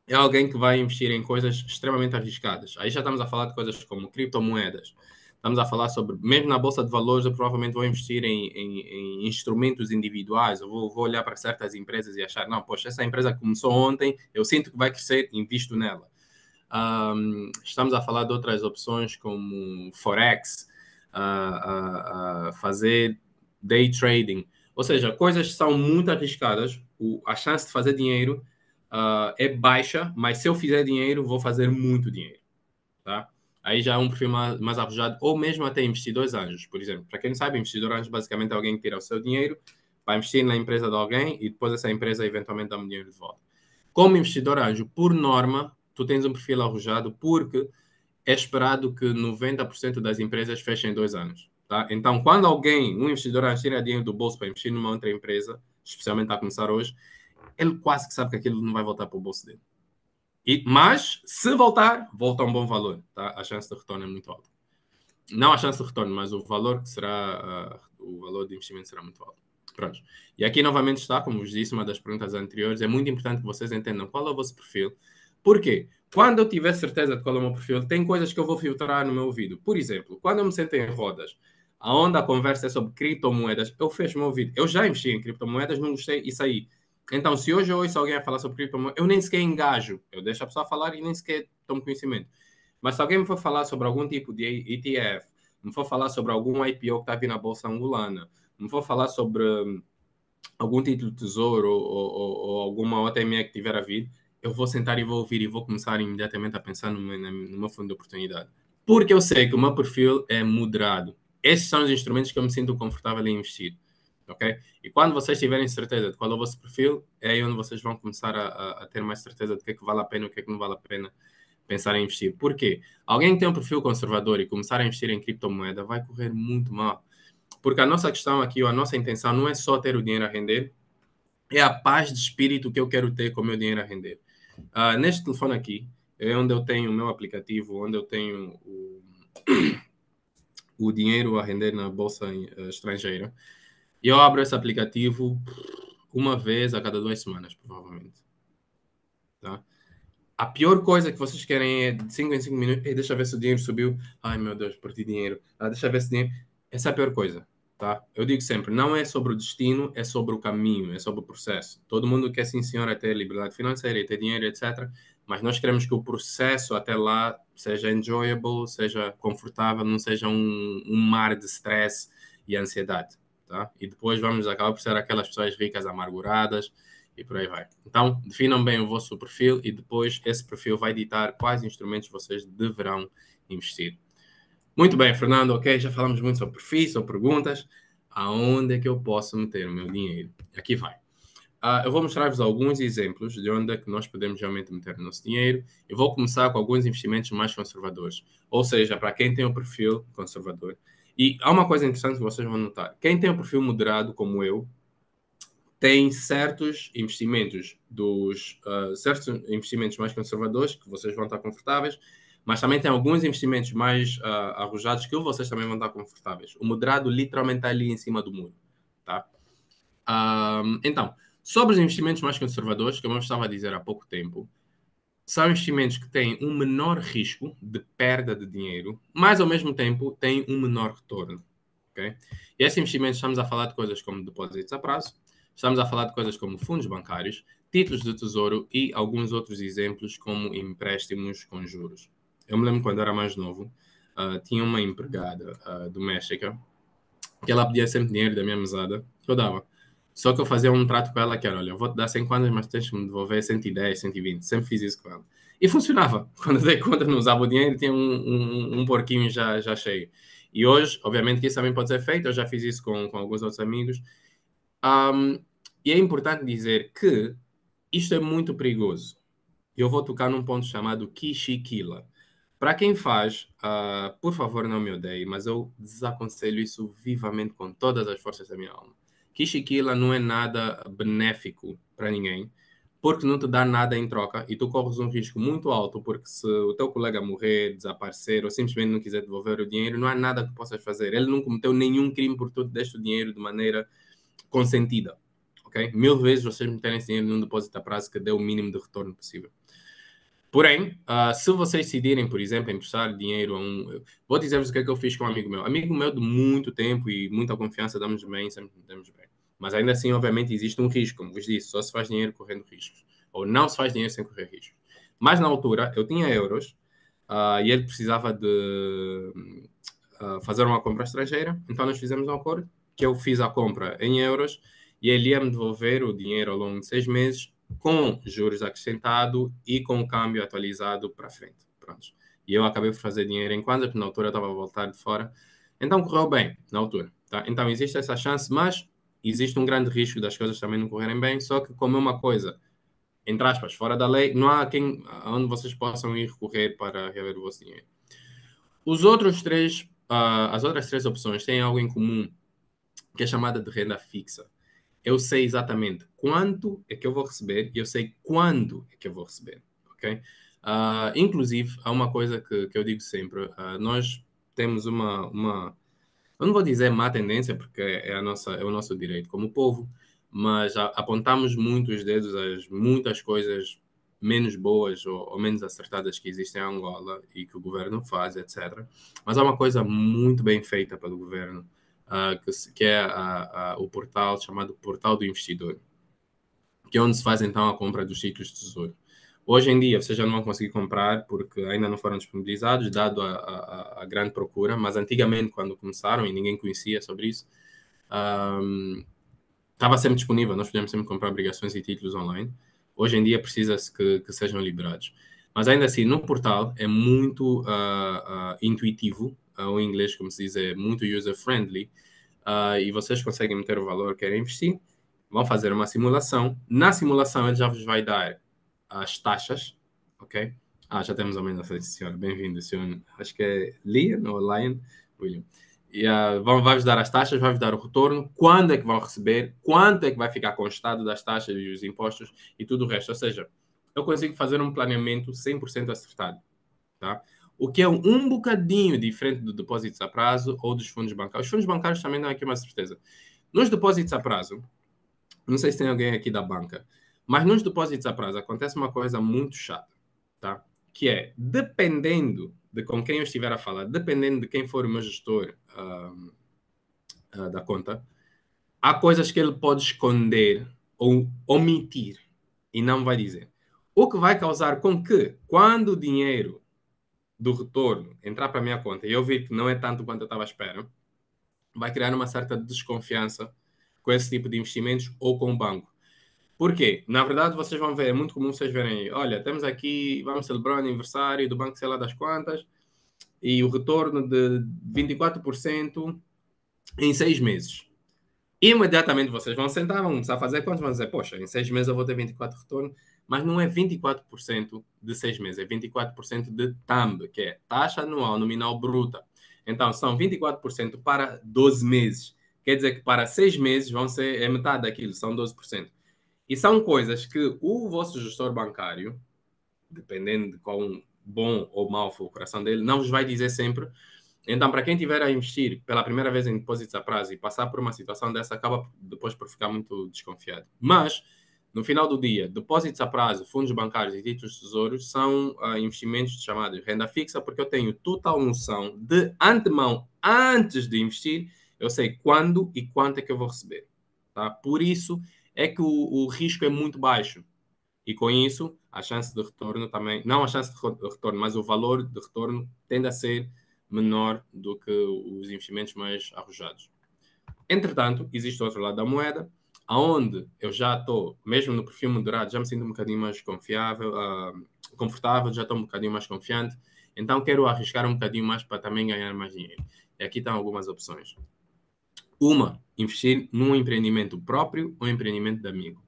é alguém que vai investir em coisas extremamente arriscadas. Aí já estamos a falar de coisas como criptomoedas. Estamos a falar sobre, mesmo na bolsa de valores, eu provavelmente vou investir em instrumentos individuais. Eu vou olhar para certas empresas e achar, não, poxa, essa empresa começou ontem, eu sinto que vai crescer, invisto nela. Estamos a falar de outras opções como Forex, fazer day trading. Ou seja, coisas que são muito arriscadas. A chance de fazer dinheiro é baixa, mas se eu fizer dinheiro, vou fazer muito dinheiro. Tá? Aí já é um perfil mais arrojado, ou mesmo até investidores anjos, por exemplo. Para quem não sabe, investidor anjo basicamente é alguém que tira o seu dinheiro para investir na empresa de alguém e depois essa empresa eventualmente dá um dinheiro de volta. Como investidor anjo, por norma, tu tens um perfil arrojado porque é esperado que 90% das empresas fechem em 2 anos. Tá? Então, quando alguém, um investidor anjo, tira dinheiro do bolso para investir numa outra empresa, especialmente a começar hoje, ele quase que sabe que aquilo não vai voltar para o bolso dele. Mas, se voltar, volta a um bom valor. Tá? A chance de retorno é muito alta. Não a chance de retorno, mas o valor que será, o valor de investimento será muito alto. Pronto. E aqui novamente está, como vos disse, uma das perguntas anteriores, é muito importante que vocês entendam qual é o vosso perfil. Por quê? Quando eu tiver certeza de qual é o meu perfil, tem coisas que eu vou filtrar no meu ouvido. Por exemplo, quando eu me sento em rodas, aonde a conversa é sobre criptomoedas, eu fecho o meu ouvido. Eu já investi em criptomoedas, não gostei e saí. Então, se hoje eu ouço alguém a falar sobre criptomoedas, eu nem sequer engajo. Eu deixo a pessoa falar e nem sequer tomo conhecimento. Mas se alguém me for falar sobre algum tipo de ETF, me for falar sobre algum IPO que está vindo na Bolsa Angolana, me for falar sobre algum título de tesouro ou alguma OTME que tiver a vir, eu vou sentar e vou ouvir e vou começar imediatamente a pensar no meu fundo de oportunidade. Porque eu sei que o meu perfil é moderado. Esses são os instrumentos que eu me sinto confortável em investir. Ok? E quando vocês tiverem certeza de qual é o vosso perfil, é aí onde vocês vão começar a ter mais certeza de que é que vale a pena e o que é que não vale a pena pensar em investir. Por quê? Alguém que tem um perfil conservador e começar a investir em criptomoeda vai correr muito mal. Porque a nossa questão aqui, ou a nossa intenção não é só ter o dinheiro a render, é a paz de espírito que eu quero ter com o meu dinheiro a render. Neste telefone aqui, é onde eu tenho o meu aplicativo, onde eu tenho o dinheiro a render na bolsa estrangeira. E eu abro esse aplicativo uma vez a cada 2 semanas, provavelmente. Tá? A pior coisa que vocês querem é de 5 em 5 minutos. Deixa eu ver se o dinheiro subiu. Ai, meu Deus, perdi dinheiro. Deixa eu ver se o dinheiro. Essa é a pior coisa. Tá? Eu digo sempre, não é sobre o destino, é sobre o caminho, é sobre o processo. Todo mundo quer, sim, senhora, ter liberdade financeira, ter dinheiro, etc. Mas nós queremos que o processo até lá seja enjoyable, seja confortável, não seja um mar de stress e ansiedade. Tá? E depois vamos acabar por ser aquelas pessoas ricas amarguradas e por aí vai. Então, definam bem o vosso perfil e depois esse perfil vai ditar quais instrumentos vocês deverão investir. Muito bem, Fernando, ok, já falamos muito sobre perfis, sobre perguntas. Aonde é que eu posso meter o meu dinheiro? Aqui vai. Eu vou mostrar-vos alguns exemplos de onde é que nós podemos realmente meter o nosso dinheiro. Eu vou começar com alguns investimentos mais conservadores. Ou seja, para quem tem o perfil conservador. E há uma coisa interessante que vocês vão notar. Quem tem o perfil moderado, como eu, tem certos investimentos certos investimentos mais conservadores que vocês vão estar confortáveis, mas também tem alguns investimentos mais arrojados que vocês também vão estar confortáveis. O moderado literalmente está ali em cima do muro, tá? Então, sobre os investimentos mais conservadores, como eu estava a dizer há pouco tempo, são investimentos que têm um menor risco de perda de dinheiro, mas ao mesmo tempo têm um menor retorno. Okay? E esses investimentos, estamos a falar de coisas como depósitos a prazo, estamos a falar de coisas como fundos bancários, títulos de tesouro e alguns outros exemplos como empréstimos com juros. Eu me lembro quando era mais novo, tinha uma empregada doméstica que ela pedia sempre dinheiro da minha mesada, que eu dava. Só que eu fazia um trato com ela que era, olha, eu vou te dar 100 kwanzas, mas tens que me devolver 110, 120. Sempre fiz isso com ela. E funcionava. Quando dei conta, não usava o dinheiro, tinha um porquinho já cheio. E hoje, obviamente que isso também pode ser feito, eu já fiz isso com alguns outros amigos. E é importante dizer que isto é muito perigoso. Eu vou tocar num ponto chamado Kishikila. Para quem faz, por favor, não me odeie, mas eu desaconselho isso vivamente com todas as forças da minha alma. Kishikila não é nada benéfico para ninguém, porque não te dá nada em troca e tu corres um risco muito alto, porque se o teu colega morrer, desaparecer ou simplesmente não quiser devolver o dinheiro, não há nada que possas fazer. Ele não cometeu nenhum crime porque tu deste o dinheiro de maneira consentida. Okay? 1000 vezes vocês meterem esse dinheiro num depósito a prazo que dê o mínimo de retorno possível. Porém, se vocês decidirem, por exemplo, emprestar dinheiro a um... Vou dizer-vos o que é que eu fiz com um amigo meu. Amigo meu de muito tempo e muita confiança, damos bem, sempre damos bem. Mas ainda assim, obviamente, existe um risco, como vos disse, só se faz dinheiro correndo riscos. Ou não se faz dinheiro sem correr riscos. Mas na altura, eu tinha euros e ele precisava de fazer uma compra estrangeira, então nós fizemos um acordo que eu fiz a compra em euros e ele ia me devolver o dinheiro ao longo de 6 meses com juros acrescentado e com o câmbio atualizado para frente. Pronto. E eu acabei por fazer dinheiro em Kwanza, porque na altura eu estava a voltar de fora. Então correu bem, na altura. Tá? Então existe essa chance, mas existe um grande risco das coisas também não correrem bem, só que como é uma coisa, entre aspas, fora da lei, não há quem, onde vocês possam ir recorrer para reaver o vosso dinheiro. Os outros três, as outras três opções têm algo em comum, que é chamada de renda fixa. Eu sei exatamente quanto é que eu vou receber e eu sei quando é que eu vou receber, ok? Inclusive, há uma coisa que eu digo sempre, nós temos eu não vou dizer má tendência, porque é o nosso direito como povo, mas apontamos muito os dedos às muitas coisas menos boas ou menos acertadas que existem em Angola e que o governo faz, etc. Mas há uma coisa muito bem feita pelo governo, que é o portal chamado Portal do Investidor, que é onde se faz então a compra dos títulos de tesouro. Hoje em dia vocês já não vão conseguir comprar porque ainda não foram disponibilizados, dado a grande procura, mas antigamente, quando começaram e ninguém conhecia sobre isso, estava sempre disponível, nós podíamos sempre comprar obrigações e títulos online. Hoje em dia precisa-se que sejam liberados. Mas ainda assim, no portal é muito intuitivo, o inglês, como se diz, é muito user-friendly, e vocês conseguem meter o valor que querem investir, vão fazer uma simulação. Na simulação, ele já vos vai dar as taxas, ok? Já temos ao menos essa senhora. Bem-vindo, senhor. Acho que é Liam ou Lion, William. E vai-vos dar as taxas, vai-vos dar o retorno, quando é que vão receber, quanto é que vai ficar constado das taxas e os impostos e tudo o resto. Ou seja, eu consigo fazer um planeamento 100% acertado, tá? O que é um bocadinho diferente do depósitos a prazo ou dos fundos bancários. Os fundos bancários também dão aqui uma certeza. Nos depósitos a prazo, não sei se tem alguém aqui da banca, mas nos depósitos a prazo acontece uma coisa muito chata, tá? Que é, dependendo de com quem eu estiver a falar, dependendo de quem for o meu gestor da conta, há coisas que ele pode esconder ou omitir e não vai dizer. O que vai causar com que, quando o dinheiro do retorno entrar para a minha conta e eu vir que não é tanto quanto eu estava à espera, vai criar uma certa desconfiança com esse tipo de investimentos ou com o banco. Por quê? Na verdade, vocês vão ver, é muito comum vocês verem, olha, temos aqui, vamos celebrar o aniversário do banco, sei lá das quantas, e o retorno de 24% em 6 meses. Imediatamente vocês vão sentar, vão começar a fazer contas, vão dizer, poxa, em 6 meses eu vou ter 24 retorno, mas não é 24% de 6 meses, é 24% de TAMB, que é taxa anual nominal bruta. Então, são 24% para 12 meses. Quer dizer que para 6 meses vão ser metade daquilo, são 12%. E são coisas que o vosso gestor bancário, dependendo de quão bom ou mau for o coração dele, não vos vai dizer sempre. Então, para quem tiver a investir pela primeira vez em depósitos a prazo e passar por uma situação dessa, acaba depois por ficar muito desconfiado. Mas, no final do dia, depósitos a prazo, fundos bancários e títulos de tesouro são investimentos chamados renda fixa, porque eu tenho total noção de antemão, antes de investir, eu sei quando e quanto é que eu vou receber. Tá? Por isso é que o risco é muito baixo. E com isso, a chance de retorno também, não a chance de retorno, mas o valor de retorno tende a ser menor do que os investimentos mais arrojados. Entretanto, existe o outro lado da moeda, aonde eu já estou, mesmo no perfil moderado, já me sinto um bocadinho mais confortável, já estou um bocadinho mais confiante, então quero arriscar um bocadinho mais para também ganhar mais dinheiro. E aqui estão algumas opções. Uma, investir num empreendimento próprio ou empreendimento de amigo.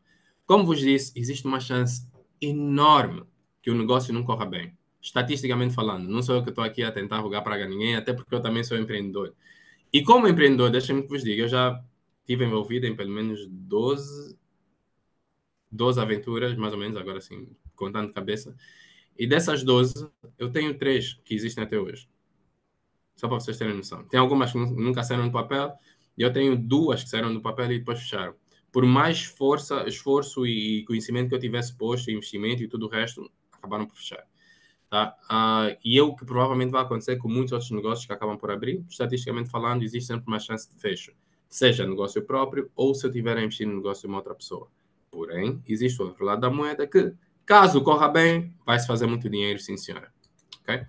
Como vos disse, existe uma chance enorme que o negócio não corra bem. Estatisticamente falando, não sou eu que estou aqui a tentar rogar para ninguém, até porque eu também sou empreendedor. E como empreendedor, deixem-me que vos diga, eu já estive envolvido em pelo menos 12 aventuras, mais ou menos, agora sim, contando de cabeça. E dessas 12, eu tenho 3 que existem até hoje. Só para vocês terem noção. Tem algumas que nunca saíram do papel, e eu tenho 2 que saíram do papel e depois fecharam. Por mais força, esforço e conhecimento que eu tivesse posto, investimento e tudo o resto, acabaram por fechar. Tá? E é o que provavelmente vai acontecer com muitos outros negócios que acabam por abrir. Estatisticamente falando, existe sempre uma chance de fecho, seja negócio próprio ou se eu tiver a investir no negócio de uma outra pessoa. Porém, existe o outro lado da moeda que, caso corra bem, vai-se fazer muito dinheiro, sim senhora. Okay?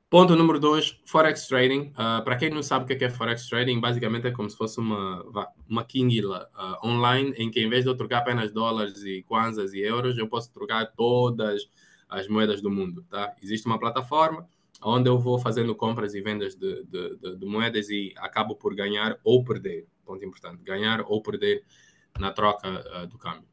Ponto número 2, Forex Trading. Para quem não sabe o que é Forex Trading, basicamente é como se fosse uma quinguila online, em que em vez de eu trocar apenas dólares e kwanzas e euros, eu posso trocar todas as moedas do mundo. Tá? Existe uma plataforma onde eu vou fazendo compras e vendas de moedas e acabo por ganhar ou perder. Ponto importante, ganhar ou perder na troca do câmbio.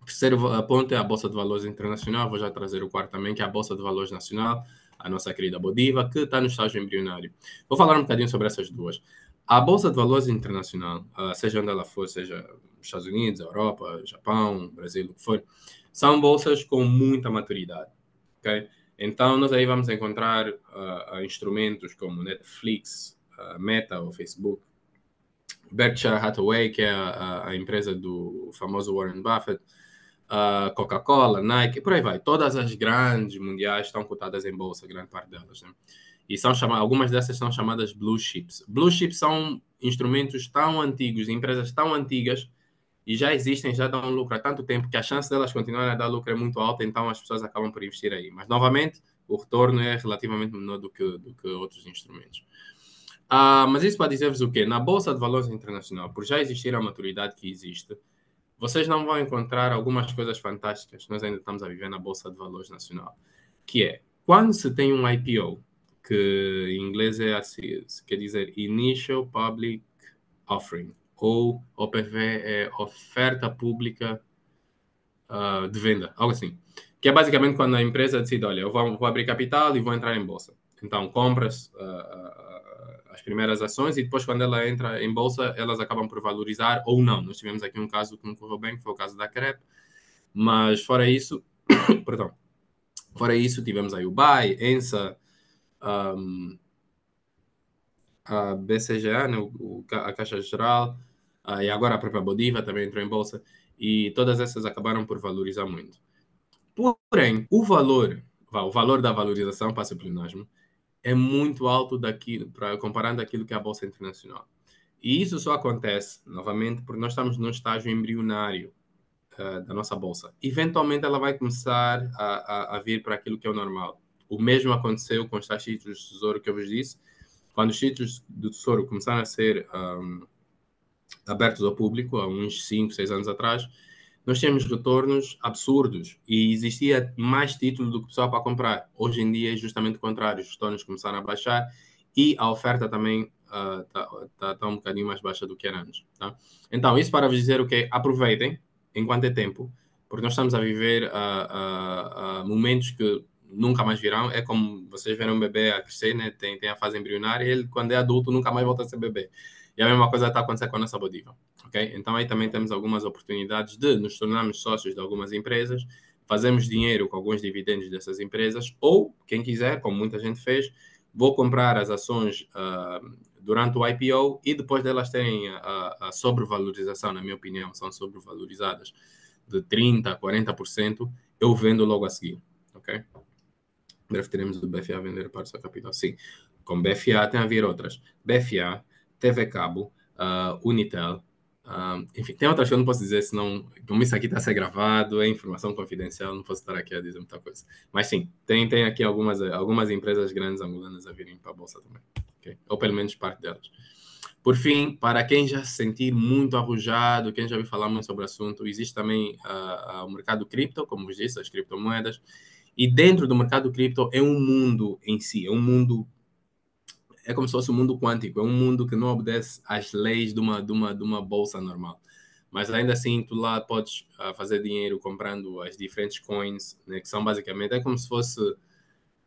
O terceiro ponto é a Bolsa de Valores Internacional. Vou já trazer o quarto também, que é a Bolsa de Valores Nacional, a nossa querida Bodiva, que está no estágio embrionário. Vou falar um bocadinho sobre essas duas. A Bolsa de Valores Internacional, seja onde ela for, seja Estados Unidos, Europa, Japão, Brasil, o que for, são bolsas com muita maturidade. Okay? Então, nós aí vamos encontrar instrumentos como Netflix, Meta, ou Facebook, Berkshire Hathaway, que é a empresa do famoso Warren Buffett, Coca-Cola, Nike, por aí vai. Todas as grandes mundiais estão cotadas em bolsa, grande parte delas. Né? E algumas dessas são chamadas blue chips. Blue chips são instrumentos tão antigos, empresas tão antigas, e já existem, já dão lucro há tanto tempo, que a chance delas continuarem a dar lucro é muito alta, então as pessoas acabam por investir aí. Mas, novamente, o retorno é relativamente menor do que outros instrumentos. Mas isso para dizer-vos o quê? Na Bolsa de Valores Internacional, por já existir a maturidade que existe, vocês não vão encontrar algumas coisas fantásticas. Nós ainda estamos a viver na Bolsa de Valores Nacional, que é, quando se tem um IPO, que em inglês é assim, quer dizer Initial Public Offering, ou OPV é Oferta Pública de Venda, algo assim. Que é basicamente quando a empresa decide, olha, eu vou abrir capital e vou entrar em Bolsa. Então, compras as primeiras ações e depois, quando ela entra em bolsa, elas acabam por valorizar ou não. Nós tivemos aqui um caso que não correu bem, que foi o caso da CREP, mas fora isso, perdão, fora isso, tivemos aí o BAE, ENSA, a BCGA, né, a Caixa Geral, e agora a própria Bodiva também entrou em bolsa, e todas essas acabaram por valorizar muito. Porém, o valor da valorização, passa pelo pleonasmo, é muito alto comparando aquilo que é a Bolsa Internacional. E isso só acontece, novamente, porque nós estamos num estágio embrionário da nossa Bolsa. Eventualmente, ela vai começar a vir para aquilo que é o normal. O mesmo aconteceu com os tais títulos de tesouro que eu vos disse. Quando os títulos do tesouro começaram a ser abertos ao público, há uns 5, 6 anos atrás, nós tínhamos retornos absurdos e existia mais título do que pessoal para comprar. Hoje em dia é justamente o contrário, os retornos começaram a baixar e a oferta também está um bocadinho mais baixa do que era antes. Tá? Então, isso para vos dizer o que aproveitem enquanto é tempo, porque nós estamos a viver momentos que nunca mais virão. É como vocês verem um bebê a crescer, né? Tem a fase embrionária, e ele, quando é adulto, nunca mais volta a ser bebê. E a mesma coisa está acontecendo com a nossa Bodiva. Okay? Então, aí também temos algumas oportunidades de nos tornarmos sócios de algumas empresas, fazemos dinheiro com alguns dividendos dessas empresas, ou, quem quiser, como muita gente fez, vou comprar as ações durante o IPO e depois delas terem a sobrevalorização, na minha opinião, são sobrevalorizadas. de 30% a 40%, eu vendo logo a seguir, ok? Em breve teremos o BFA a vender parte do seu capital. Sim, com BFA tem a vir outras. BFA, TV Cabo, Unitel, enfim, tem outras que eu não posso dizer, senão, como isso aqui está a ser gravado, é informação confidencial, não posso estar aqui a dizer muita coisa. Mas sim, tem aqui algumas empresas grandes angolanas a virem para a Bolsa também, okay? Ou pelo menos parte delas. Por fim, para quem já se sentir muito arrojado, quem já ouviu falar muito sobre o assunto, existe também o mercado cripto, como vos disse, as criptomoedas. E dentro do mercado cripto é um mundo em si, é um mundo, é como se fosse um mundo quântico, é um mundo que não obedece às leis de uma bolsa normal. Mas ainda assim, tu lá podes fazer dinheiro comprando as diferentes coins, né, que são basicamente, é como se fosse,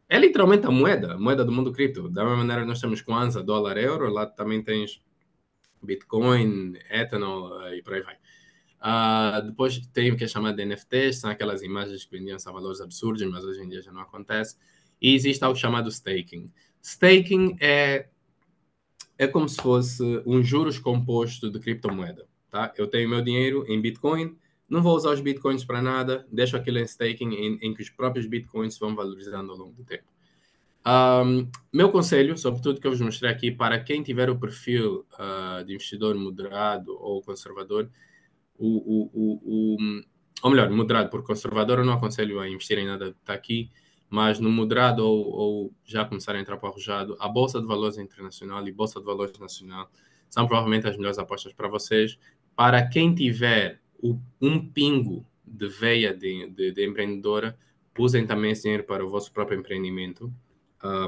é literalmente a moeda do mundo cripto. Da mesma maneira nós temos Kwanza, dólar, euro, lá também tens Bitcoin, Ethanol e por aí vai. Depois tem o que é chamado de NFTs, são aquelas imagens que vendiam-se a valores absurdos, mas hoje em dia já não acontece. E existe algo chamado staking. Staking é como se fosse um juros composto de criptomoeda. Tá? Eu tenho meu dinheiro em Bitcoin, não vou usar os Bitcoins para nada, deixo aquilo em staking em que os próprios Bitcoins vão valorizando ao longo do tempo. Meu conselho, sobretudo que eu vos mostrei aqui, para quem tiver o perfil de investidor moderado ou conservador, ou melhor, moderado, porque conservador eu não aconselho a investir em nada que está aqui, mas no moderado ou já começar a entrar para o arrojado, a Bolsa de Valores Internacional e Bolsa de Valores Nacional são provavelmente as melhores apostas para vocês. Para quem tiver um pingo de veia de empreendedora, usem também esse dinheiro para o vosso próprio empreendimento.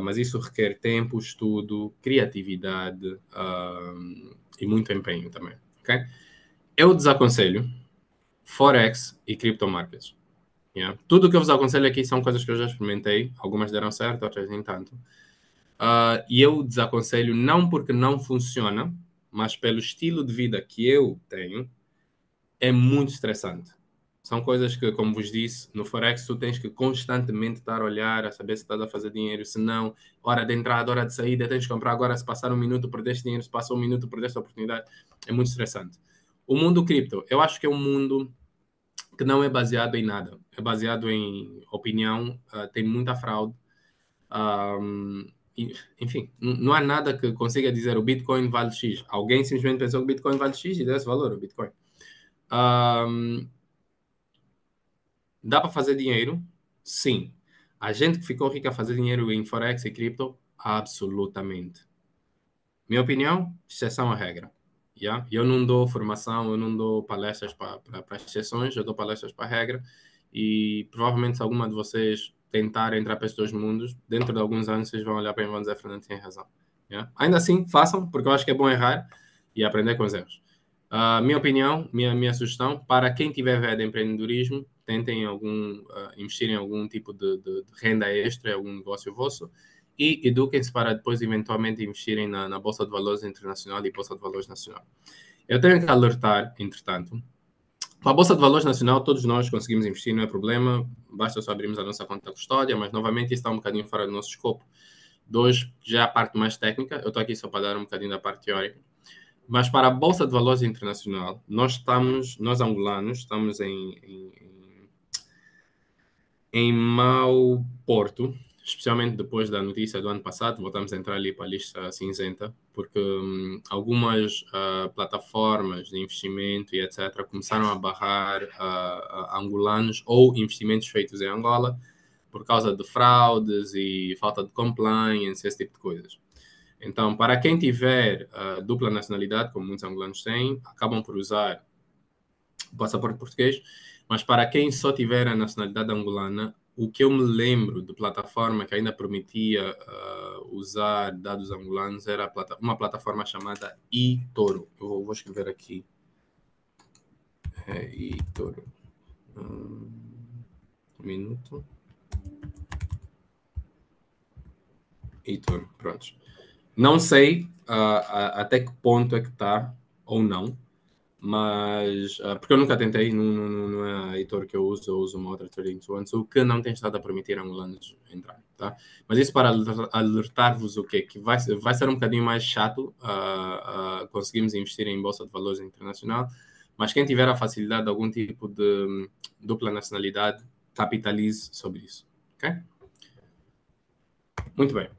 Mas isso requer tempo, estudo, criatividade e muito empenho também. Okay? Eu desaconselho Forex e criptomarkets. Yeah. Tudo o que eu vos aconselho aqui são coisas que eu já experimentei. Algumas deram certo, outras nem tanto. E eu desaconselho não porque não funciona, mas pelo estilo de vida que eu tenho, é muito estressante. São coisas que, como vos disse, no Forex tu tens que constantemente estar a olhar, a saber se estás a fazer dinheiro, se não, hora de entrada, hora de saída, tens que comprar agora, se passar um minuto, perdeste dinheiro, se passar um minuto, perdeste a oportunidade. É muito estressante. O mundo cripto, eu acho que é um mundo que não é baseado em nada. É baseado em opinião, tem muita fraude. Enfim, não há nada que consiga dizer o Bitcoin vale X. Alguém simplesmente pensou que o Bitcoin vale X e deu esse valor, o Bitcoin. Dá para fazer dinheiro? Sim. A gente que ficou rica a fazer dinheiro em Forex e cripto? Absolutamente. Minha opinião, exceção à regra. Yeah? Eu não dou formação, eu não dou palestras para exceções, eu dou palestras para a regra. E provavelmente, se alguma de vocês tentar entrar para estes dois mundos, dentro de alguns anos vocês vão olhar para mim e vão dizer: Fernando tem razão. Yeah? Ainda assim, façam, porque eu acho que é bom errar e aprender com os erros. Minha opinião, minha sugestão, para quem tiver veia de empreendedorismo, tentem investir em algum tipo de renda extra, algum negócio vosso, e eduquem-se para depois, eventualmente, investirem na Bolsa de Valores Internacional e Bolsa de Valores Nacional. Eu tenho que alertar, entretanto, para a Bolsa de Valores Nacional, todos nós conseguimos investir, não é problema, basta só abrirmos a nossa conta custódia, mas, novamente, isso está um bocadinho fora do nosso escopo. De hoje, já a parte mais técnica, eu estou aqui só para dar um bocadinho da parte teórica. Mas para a Bolsa de Valores Internacional, nós angolanos, estamos em mau porto, especialmente depois da notícia do ano passado, voltamos a entrar ali para a lista cinzenta, porque algumas plataformas de investimento e etc. começaram a barrar angolanos ou investimentos feitos em Angola por causa de fraudes e falta de compliance, esse tipo de coisas. Então, para quem tiver dupla nacionalidade, como muitos angolanos têm, acabam por usar o passaporte português, mas para quem só tiver a nacionalidade angolana, o que eu me lembro de plataforma que ainda permitia usar dados angolanos era uma plataforma chamada eToro. Eu vou escrever aqui. eToro. Um minuto. eToro, pronto. Não sei até que ponto é que está ou não, mas porque eu nunca tentei, não é a editora que eu uso uma outra Trading 2, o que não tem estado a permitir angolanos entrar, tá? Mas isso para alertar-vos o quê? Que vai ser um bocadinho mais chato conseguirmos investir em Bolsa de Valores Internacional, mas quem tiver a facilidade de algum tipo de dupla nacionalidade, capitalize sobre isso. Ok? Muito bem.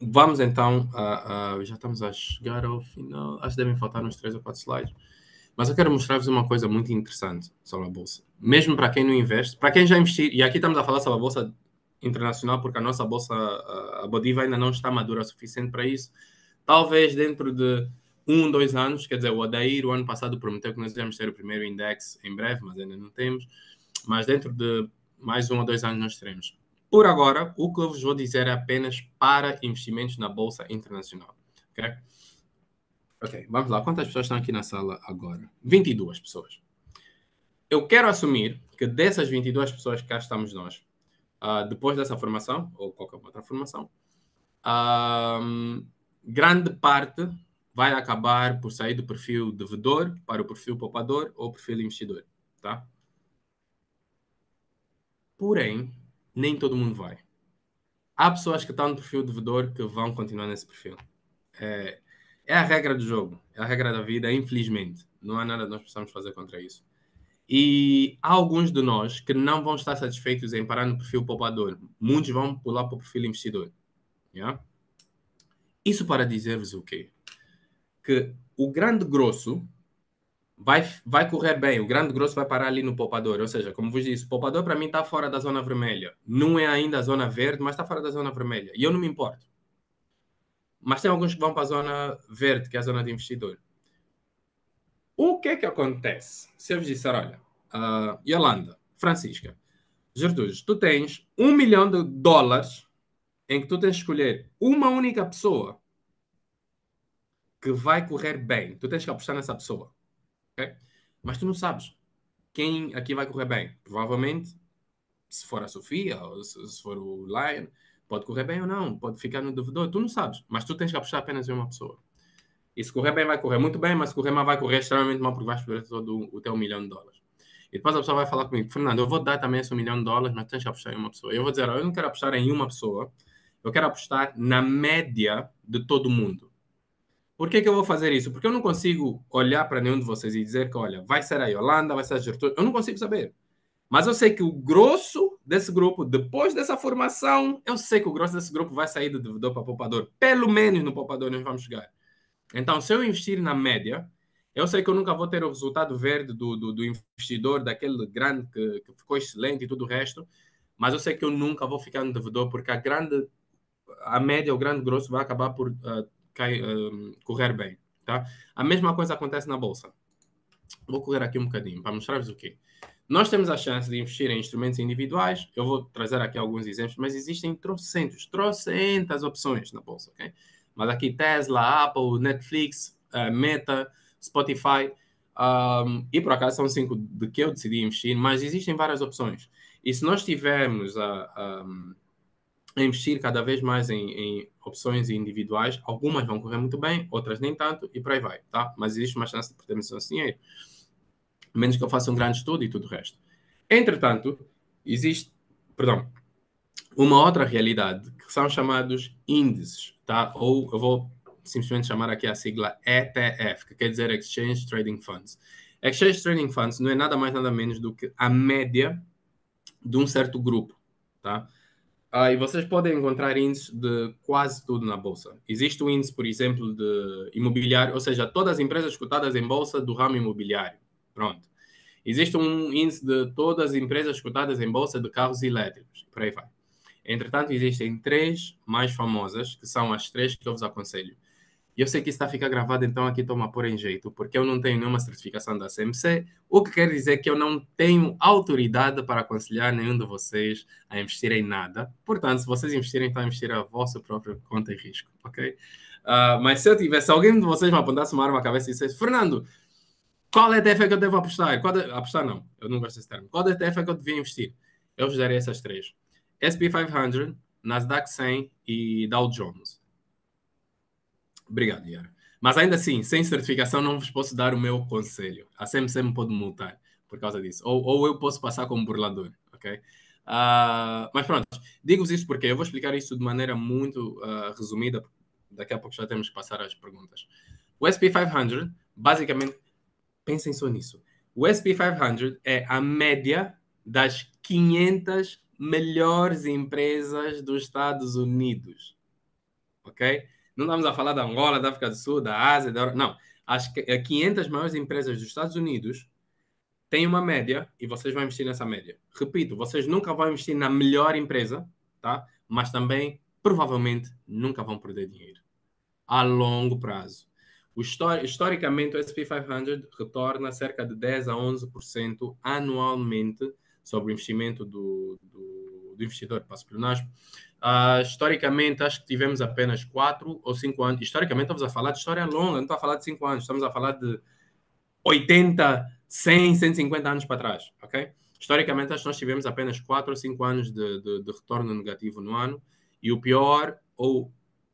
Vamos então, já estamos a chegar ao final, acho que devem faltar uns 3 ou 4 slides, mas eu quero mostrar-vos uma coisa muito interessante sobre a Bolsa. Mesmo para quem não investe, para quem já investiu, e aqui estamos a falar sobre a Bolsa internacional, porque a nossa Bolsa, a Bodiva, ainda não está madura o suficiente para isso. Talvez dentro de 2 anos, quer dizer, o Adair, o ano passado, prometeu que nós íamos ter o primeiro index em breve, mas ainda não temos. Mas dentro de mais 1 ou 2 anos nós teremos. Por agora, o que eu vos vou dizer é apenas para investimentos na Bolsa Internacional. Ok? Ok, vamos lá. Quantas pessoas estão aqui na sala agora? 22 pessoas. Eu quero assumir que dessas 22 pessoas que cá estamos nós, depois dessa formação, ou qualquer outra formação, grande parte vai acabar por sair do perfil devedor para o perfil poupador ou perfil investidor. Tá? Porém, nem todo mundo vai. Há pessoas que estão no perfil devedor que vão continuar nesse perfil. É a regra do jogo, é a regra da vida, infelizmente. Não há nada que nós possamos fazer contra isso. E há alguns de nós que não vão estar satisfeitos em parar no perfil poupador. Muitos vão pular para o perfil investidor. Yeah? Isso para dizer-vos o quê? Que o grande grosso vai correr bem. O grande grosso vai parar ali no poupador. Ou seja, como vos disse, o poupador para mim está fora da zona vermelha. Não é ainda a zona verde, mas está fora da zona vermelha. E eu não me importo. Mas tem alguns que vão para a zona verde, que é a zona de investidor. O que é que acontece? Se eu vos disser, olha, Yolanda, Francisca, Gertrudes, tu tens $1 milhão em que tu tens de escolher uma única pessoa que vai correr bem. Tu tens que apostar nessa pessoa. Okay? Mas tu não sabes quem aqui vai correr bem. Provavelmente, se for a Sofia ou se for o Lion, pode correr bem ou não. Pode ficar no devedor. Tu não sabes. Mas tu tens que apostar apenas em uma pessoa. E se correr bem, vai correr muito bem, mas se correr mal, vai correr extremamente mal porque vais perder todo o teu $1 milhão. E depois a pessoa vai falar comigo, Fernando, eu vou dar também esse $1 milhão, mas tens que apostar em uma pessoa. Eu vou dizer, eu não quero apostar em uma pessoa, eu quero apostar na média de todo mundo. Por que eu vou fazer isso? Porque eu não consigo olhar para nenhum de vocês e dizer que, olha, vai ser a Yolanda, vai ser a Gertrude. Eu não consigo saber. Mas eu sei que o grosso desse grupo, depois dessa formação, eu sei que o grosso desse grupo vai sair do devedor para poupador. Pelo menos no poupador nós vamos chegar. Então, se eu investir na média, eu sei que eu nunca vou ter o resultado verde do investidor, daquele grande que ficou excelente e tudo o resto, mas eu sei que eu nunca vou ficar no devedor, porque a média, o grande grosso, vai acabar por correr bem. Tá? A mesma coisa acontece na Bolsa. Vou correr aqui um bocadinho para mostrar-vos o quê. Nós temos a chance de investir em instrumentos individuais. Eu vou trazer aqui alguns exemplos, mas existem trocentas opções na Bolsa. Okay? Mas aqui Tesla, Apple, Netflix, Meta, Spotify. E por acaso são 5 de que eu decidi investir, mas existem várias opções. E se nós tivermos a investir cada vez mais em opções individuais, algumas vão correr muito bem, outras nem tanto, e por aí vai, tá? Mas existe uma chance de perdermos nosso dinheiro. A menos que eu faça um grande estudo e tudo o resto. Entretanto, existe, uma outra realidade, que são chamados índices, tá? Ou eu vou simplesmente chamar aqui a sigla ETF, que quer dizer Exchange Trading Funds. Exchange Trading Funds não é nada mais, nada menos do que a média de um certo grupo, tá? E vocês podem encontrar índices de quase tudo na bolsa. Existe o índice, por exemplo, de imobiliário, ou seja, todas as empresas cotadas em bolsa do ramo imobiliário. Pronto. Existe um índice de todas as empresas cotadas em bolsa de carros elétricos. Por aí vai. Entretanto, existem 3 mais famosas, que são as 3 que eu vos aconselho. E eu sei que isso está a ficar gravado, então aqui estou-me a pôr em jeito, porque eu não tenho nenhuma certificação da CMC, o que quer dizer que eu não tenho autoridade para aconselhar nenhum de vocês a investir em nada. Portanto, se vocês investirem, então investir a vossa própria conta e risco, ok? Mas se eu tivesse, alguém de vocês me apontasse uma arma à cabeça e dissesse, Fernando, qual ETF é que eu devo apostar? Apostar não, eu não gosto desse termo. Qual ETF é que eu devia investir? Eu vos darei essas 3. S&P 500, Nasdaq 100 e Dow Jones. Obrigado, Yara. Mas ainda assim, sem certificação, não vos posso dar o meu conselho. A CMC me pode multar por causa disso. Ou eu posso passar como burlador, ok? Mas pronto, digo-vos isso porque eu vou explicar isso de maneira muito resumida. Daqui a pouco já temos que passar às perguntas. O S&P 500, basicamente, Pensem só nisso. O S&P 500 é a média das 500 melhores empresas dos Estados Unidos, ok? Não estamos a falar da Angola, da África do Sul, da Ásia, da... não. As 500 maiores empresas dos Estados Unidos têm uma média e vocês vão investir nessa média. Repito, vocês nunca vão investir na melhor empresa, tá? Mas também, provavelmente, nunca vão perder dinheiro a longo prazo. Historicamente, o S&P 500 retorna cerca de 10 a 11% anualmente sobre o investimento do investidor. Passo pelo NASP. Historicamente, acho que tivemos apenas 4 ou 5 anos. Historicamente, estamos a falar de história longa, não estou a falar de 5 anos, estamos a falar de 80, 100, 150 anos para trás, ok? Historicamente, acho que nós tivemos apenas 4 ou 5 anos de retorno negativo no ano, e o pior, ou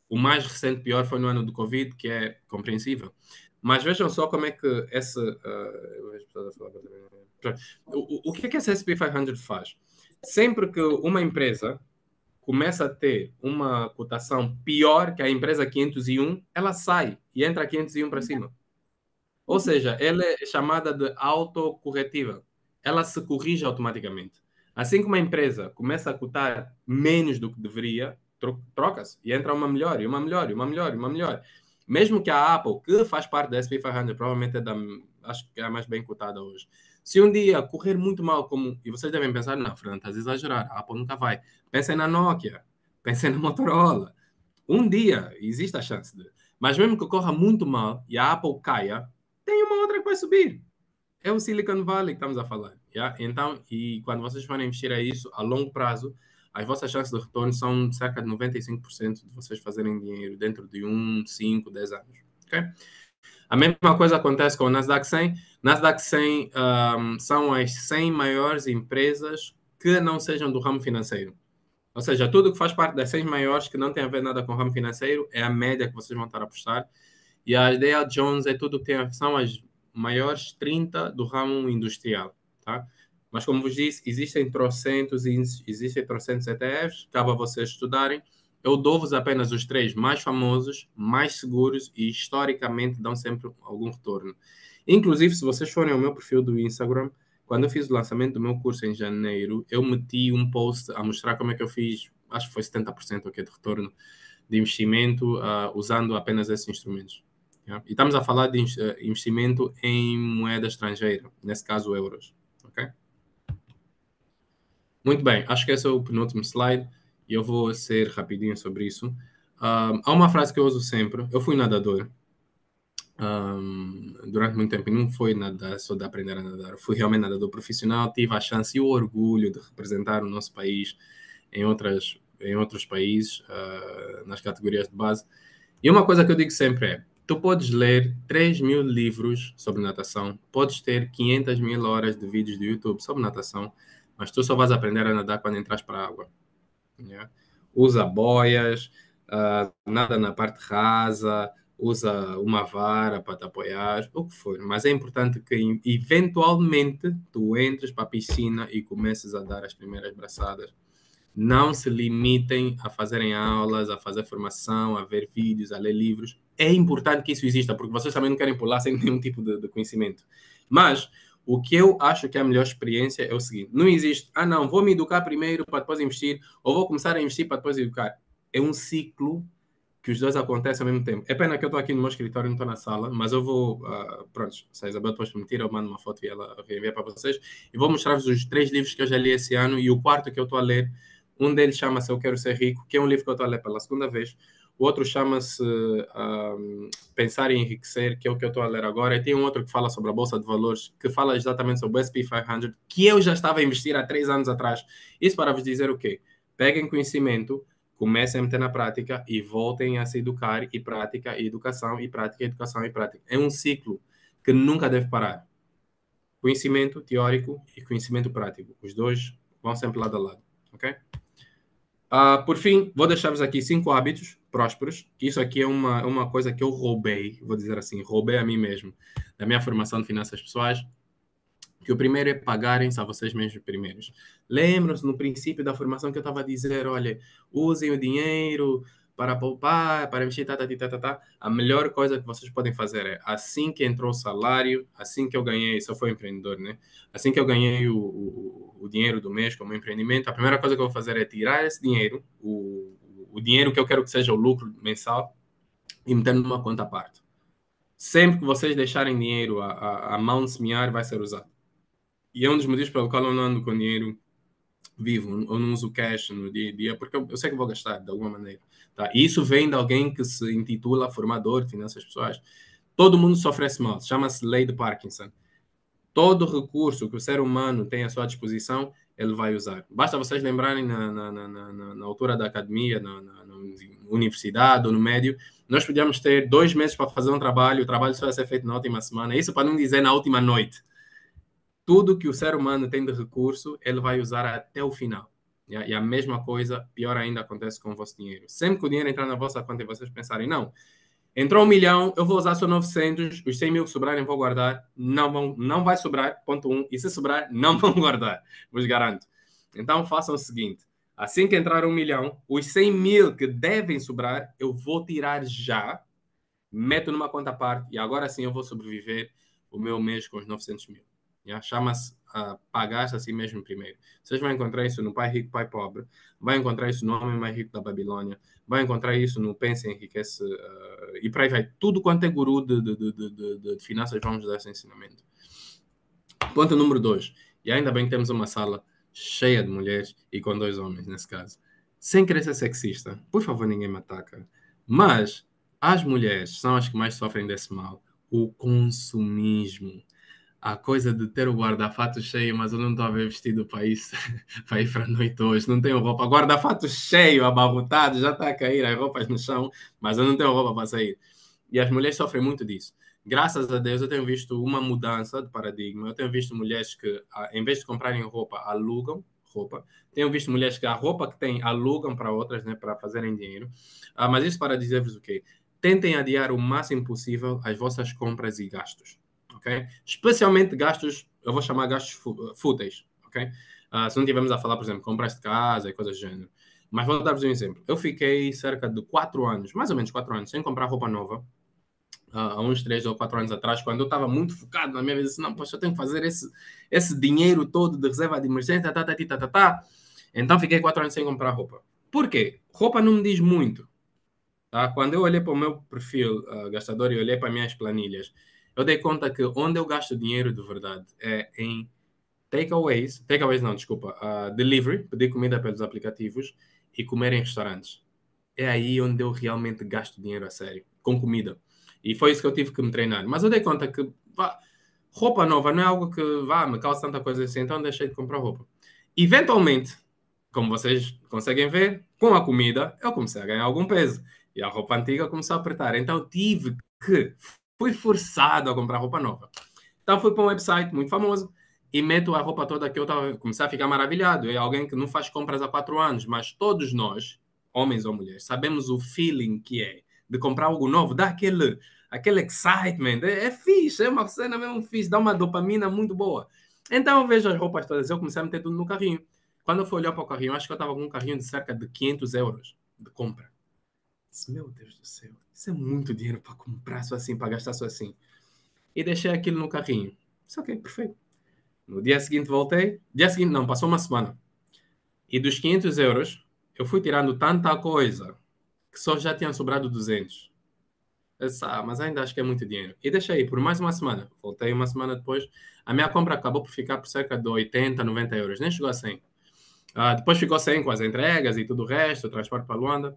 o mais recente pior, foi no ano do Covid, que é compreensível. Mas vejam só como é que esse... o que é que esse S&P 500 faz? Sempre que uma empresa começa a ter uma cotação pior que a empresa 501, ela sai e entra a 501 para cima. Ou seja, ela é chamada de autocorretiva. Ela se corrige automaticamente. Assim que uma empresa começa a cotar menos do que deveria, troca-se e entra uma melhor, e uma melhor, e uma melhor, e uma melhor. Mesmo que a Apple, que faz parte da S&P 500, provavelmente acho que é a mais bem cotada hoje. Se um dia correr muito mal, como, e vocês devem pensar, não, Fernando, estás a exagerar, a Apple nunca vai. Pensem na Nokia, pensem na Motorola. Um dia existe a chance de. Mas mesmo que corra muito mal e a Apple caia, tem uma outra que vai subir. É o Silicon Valley que estamos a falar. Yeah? Então, e quando vocês forem investir a isso, a longo prazo, as vossas chances de retorno são cerca de 95% de vocês fazerem dinheiro dentro de 1, 5, 10 anos. Okay? A mesma coisa acontece com o Nasdaq 100. Nasdaq 100 são as 100 maiores empresas que não sejam do ramo financeiro. Ou seja, tudo que faz parte das 100 maiores que não tem a ver nada com o ramo financeiro é a média que vocês vão estar a apostar. E a Dow Jones é tudo que tem, são as maiores 30 do ramo industrial, tá? Mas como vos disse, existem trocentos ETFs, cabe a vocês estudarem. Eu dou-vos apenas os 3 mais famosos, mais seguros e historicamente dão sempre algum retorno. Inclusive, se vocês forem ao meu perfil do Instagram, quando eu fiz o lançamento do meu curso em janeiro, eu meti um post a mostrar como é que eu fiz, acho que foi 70% aqui de retorno de investimento usando apenas esses instrumentos. Yeah? E estamos a falar de investimento em moeda estrangeira, nesse caso euros. Okay? Muito bem, acho que esse é o penúltimo slide e eu vou ser rapidinho sobre isso. Há uma frase que eu uso sempre. Eu fui nadador durante muito tempo e não foi nadar só de aprender a nadar. Fui realmente nadador profissional, tive a chance e o orgulho de representar o nosso país em outros países, nas categorias de base. E uma coisa que eu digo sempre é, tu podes ler 3.000 livros sobre natação, podes ter 500.000 horas de vídeos do YouTube sobre natação, mas tu só vais aprender a nadar quando entras para a água. Yeah? Usa boias, nada na parte rasa, usa uma vara para te apoiar, o que for. Mas é importante que, eventualmente, tu entres para a piscina e comeces a dar as primeiras braçadas. Não se limitem a fazerem aulas, a fazer formação, a ver vídeos, a ler livros. É importante que isso exista, porque vocês também não querem pular sem nenhum tipo de conhecimento. Mas o que eu acho que é a melhor experiência é o seguinte: não existe, não, vou me educar primeiro para depois investir, ou vou começar a investir para depois educar. É um ciclo que os dois acontecem ao mesmo tempo. É pena que eu estou aqui no meu escritório, não estou na sala, mas eu vou, pronto, se a Isabel depois permitir, eu mando uma foto e ela vai enviar para vocês, e vou mostrar-vos os 3 livros que eu já li esse ano, e o quarto que eu estou a ler. Um deles chama-se Eu Quero Ser Rico, que é um livro que eu estou a ler pela segunda vez. O outro chama-se Pensar em Enriquecer, que é o que eu estou a ler agora. E tem um outro que fala sobre a Bolsa de Valores, que fala exatamente sobre o S&P 500, que eu já estava a investir há 3 anos atrás. Isso para vos dizer o quê? Peguem conhecimento, comecem a meter na prática e voltem a se educar, e prática, e educação, e prática, e educação, e prática. É um ciclo que nunca deve parar. Conhecimento teórico e conhecimento prático. Os dois vão sempre lado a lado. Ok? Por fim, vou deixar-vos aqui 5 hábitos prósperos. Isso aqui é uma coisa que eu roubei, vou dizer assim, roubei a mim mesmo, da minha formação de finanças pessoais, que o primeiro é pagarem-se a vocês mesmos primeiros. Lembram-se no princípio da formação que eu estava a dizer, olha, usem o dinheiro para poupar, para investir, a melhor coisa que vocês podem fazer é, assim que entrou o salário, assim que eu ganhei, se eu for empreendedor, né? Assim que eu ganhei o dinheiro do mês como empreendimento, a primeira coisa que eu vou fazer é tirar esse dinheiro, o dinheiro que eu quero que seja o lucro mensal, e meter numa conta à parte. Sempre que vocês deixarem dinheiro a mão de semear, vai ser usado. E é um dos motivos pelo qual eu não ando com dinheiro vivo, eu não uso cash no dia a dia, porque eu sei que vou gastar de alguma maneira. Tá? E isso vem de alguém que se intitula formador de finanças pessoais. Todo mundo sofre esse mal, chama-se lei de Parkinson. Todo recurso que o ser humano tem à sua disposição, ele vai usar. Basta vocês lembrarem na altura da academia, na universidade ou no médio, nós podíamos ter 2 meses para fazer um trabalho, o trabalho só ia ser feito na última semana, isso para não dizer na última noite. Tudo que o ser humano tem de recurso, ele vai usar até o final. E a mesma coisa, pior ainda, acontece com o vosso dinheiro. Sempre que o dinheiro entrar na vossa conta e vocês pensarem, não, entrou 1 milhão, eu vou usar só 900, os 100 mil que sobrarem vou guardar. Não vai sobrar, ponto 1. E se sobrar, não vão guardar, vos garanto. Então façam o seguinte, assim que entrar 1 milhão, os 100 mil que devem sobrar, eu vou tirar já, meto numa conta à parte e agora sim eu vou sobreviver o meu mês com os 900 mil. Yeah? Chama-se pagar-se assim mesmo primeiro. Vocês vão encontrar isso no Pai Rico, Pai Pobre, vai encontrar isso no Homem Mais Rico da Babilônia, vai encontrar isso no Pense e Enriquece, e por aí vai. Tudo quanto é guru de finanças, vamos dar esse ensinamento. Ponto número 2. E ainda bem que temos uma sala cheia de mulheres e com 2 homens, nesse caso. Sem querer ser sexista, por favor, ninguém me ataca. Mas as mulheres são as que mais sofrem desse mal. O consumismo. A coisa de ter o guarda-fato cheio, mas eu não estou a ver vestido para isso, para ir para a noite hoje. Não tenho roupa. Guarda-fato cheio, abarrotado, já está a cair as roupas no chão, mas eu não tenho roupa para sair. E as mulheres sofrem muito disso. Graças a Deus, eu tenho visto uma mudança de paradigma. Eu tenho visto mulheres que, em vez de comprarem roupa, alugam roupa. Tenho visto mulheres que a roupa que têm alugam para outras, né, para fazerem dinheiro. Mas isso para dizer-vos o quê? Tentem adiar o máximo possível as vossas compras e gastos. Okay? Especialmente gastos, eu vou chamar gastos fúteis. Okay? Se não estivermos a falar, por exemplo, compras de casa e coisas do gênero. Mas vou dar-vos um exemplo. Eu fiquei cerca de 4 anos, mais ou menos 4 anos, sem comprar roupa nova. Há uns 3 ou 4 anos atrás, quando eu estava muito focado na minha vida, disse, não, poxa, eu tenho que fazer esse dinheiro todo de reserva de emergência, Então fiquei 4 anos sem comprar roupa. Por quê? Roupa não me diz muito. Tá? Quando eu olhei para o meu perfil gastador e olhei para as minhas planilhas, eu dei conta que onde eu gasto dinheiro de verdade é em takeaways não, desculpa, delivery, pedir comida pelos aplicativos e comer em restaurantes. É aí onde eu realmente gasto dinheiro a sério, com comida. E foi isso que eu tive que me treinar. Mas eu dei conta que roupa nova não é algo que me causa tanta coisa assim, então deixei de comprar roupa. Eventualmente, como vocês conseguem ver, com a comida eu comecei a ganhar algum peso. E a roupa antiga começou a apertar. Então fui forçado a comprar roupa nova. Então fui para um website muito famoso e meto a roupa toda que eu comecei a ficar maravilhado. É alguém que não faz compras há 4 anos, mas todos nós, homens ou mulheres, sabemos o feeling que é de comprar algo novo, dá aquele excitement, é fixe, é uma cena mesmo fixe, dá uma dopamina muito boa. Então eu vejo as roupas todas, eu comecei a meter tudo no carrinho. Quando eu fui olhar para o carrinho, acho que eu estava com um carrinho de cerca de 500 euros de compra. Disse, meu Deus do céu, isso é muito dinheiro para comprar só assim, para gastar só assim. E deixei aquilo no carrinho. Isso ok, perfeito. No dia seguinte voltei, dia seguinte não, passou uma semana. E dos 500 euros, eu fui tirando tanta coisa que só já tinham sobrado 200. Eu disse, mas ainda acho que é muito dinheiro. E deixei por mais uma semana. Voltei uma semana depois. A minha compra acabou por ficar por cerca de 80, 90 euros. Nem chegou a 100. Depois ficou 100 com as entregas e tudo o resto, o transporte para Luanda.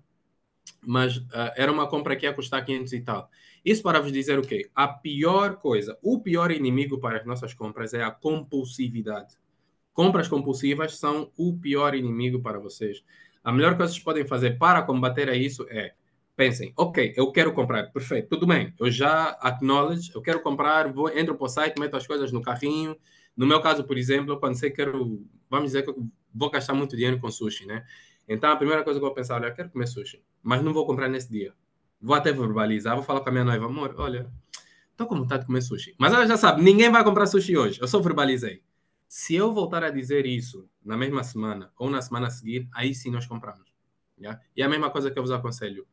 Mas era uma compra que ia custar 500 e tal. Isso para vos dizer o quê? A pior coisa, o pior inimigo para as nossas compras é a compulsividade. Compras compulsivas são o pior inimigo para vocês. A melhor coisa que vocês podem fazer para combater isso é pensem, ok, eu quero comprar, perfeito, tudo bem, eu já acknowledge, eu quero comprar, entro para o site, meto as coisas no carrinho. No meu caso, por exemplo, quando sei que quero, vamos dizer que eu vou gastar muito dinheiro com sushi, né? Então a primeira coisa que eu vou pensar, olha, eu quero comer sushi, mas não vou comprar nesse dia. Vou até verbalizar, vou falar com a minha noiva, amor, olha, estou com vontade de comer sushi. Mas ela já sabe, ninguém vai comprar sushi hoje, eu só verbalizei. Se eu voltar a dizer isso na mesma semana ou na semana a seguir, aí sim nós compramos. Yeah? E é a mesma coisa que eu vos aconselho.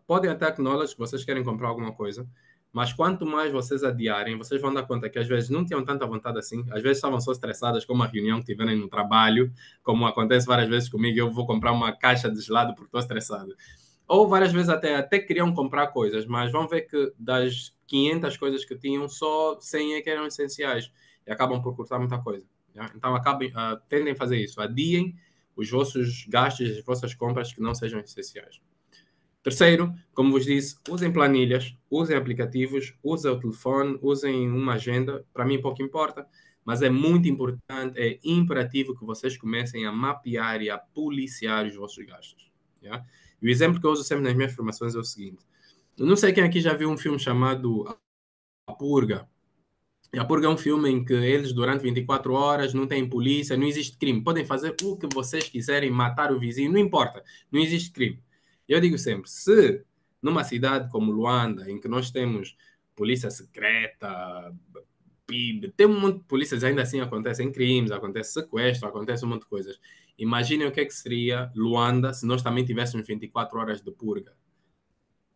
Podem até acknowledge que vocês querem comprar alguma coisa, mas quanto mais vocês adiarem, vocês vão dar conta que às vezes não tinham tanta vontade assim, às vezes estavam só estressadas com uma reunião que tiverem no trabalho, como acontece várias vezes comigo, eu vou comprar uma caixa de gelado porque estou estressado. Ou várias vezes até queriam comprar coisas, mas vão ver que das 500 coisas que tinham, só 100 é que eram essenciais e acabam por cortar muita coisa. Yeah? Então tentem fazer isso, adiem os vossos gastos, as vossas compras que não sejam essenciais. Terceiro, como vos disse, usem planilhas, usem aplicativos, usem o telefone, usem uma agenda. Para mim, pouco importa, mas é muito importante, é imperativo que vocês comecem a mapear e a policiar os vossos gastos. Yeah? E o exemplo que eu uso sempre nas minhas formações é o seguinte: eu não sei quem aqui já viu um filme chamado A Purga. E A Purga é um filme em que eles, durante 24 horas, não têm polícia, não existe crime. Podem fazer o que vocês quiserem, matar o vizinho, não importa, não existe crime. Eu digo sempre, se numa cidade como Luanda, em que nós temos polícia secreta, PIB, tem um monte de polícias, ainda assim acontecem crimes, acontece sequestro, acontece um monte de coisas. Imaginem o que é que seria Luanda se nós também tivéssemos 24 horas de purga.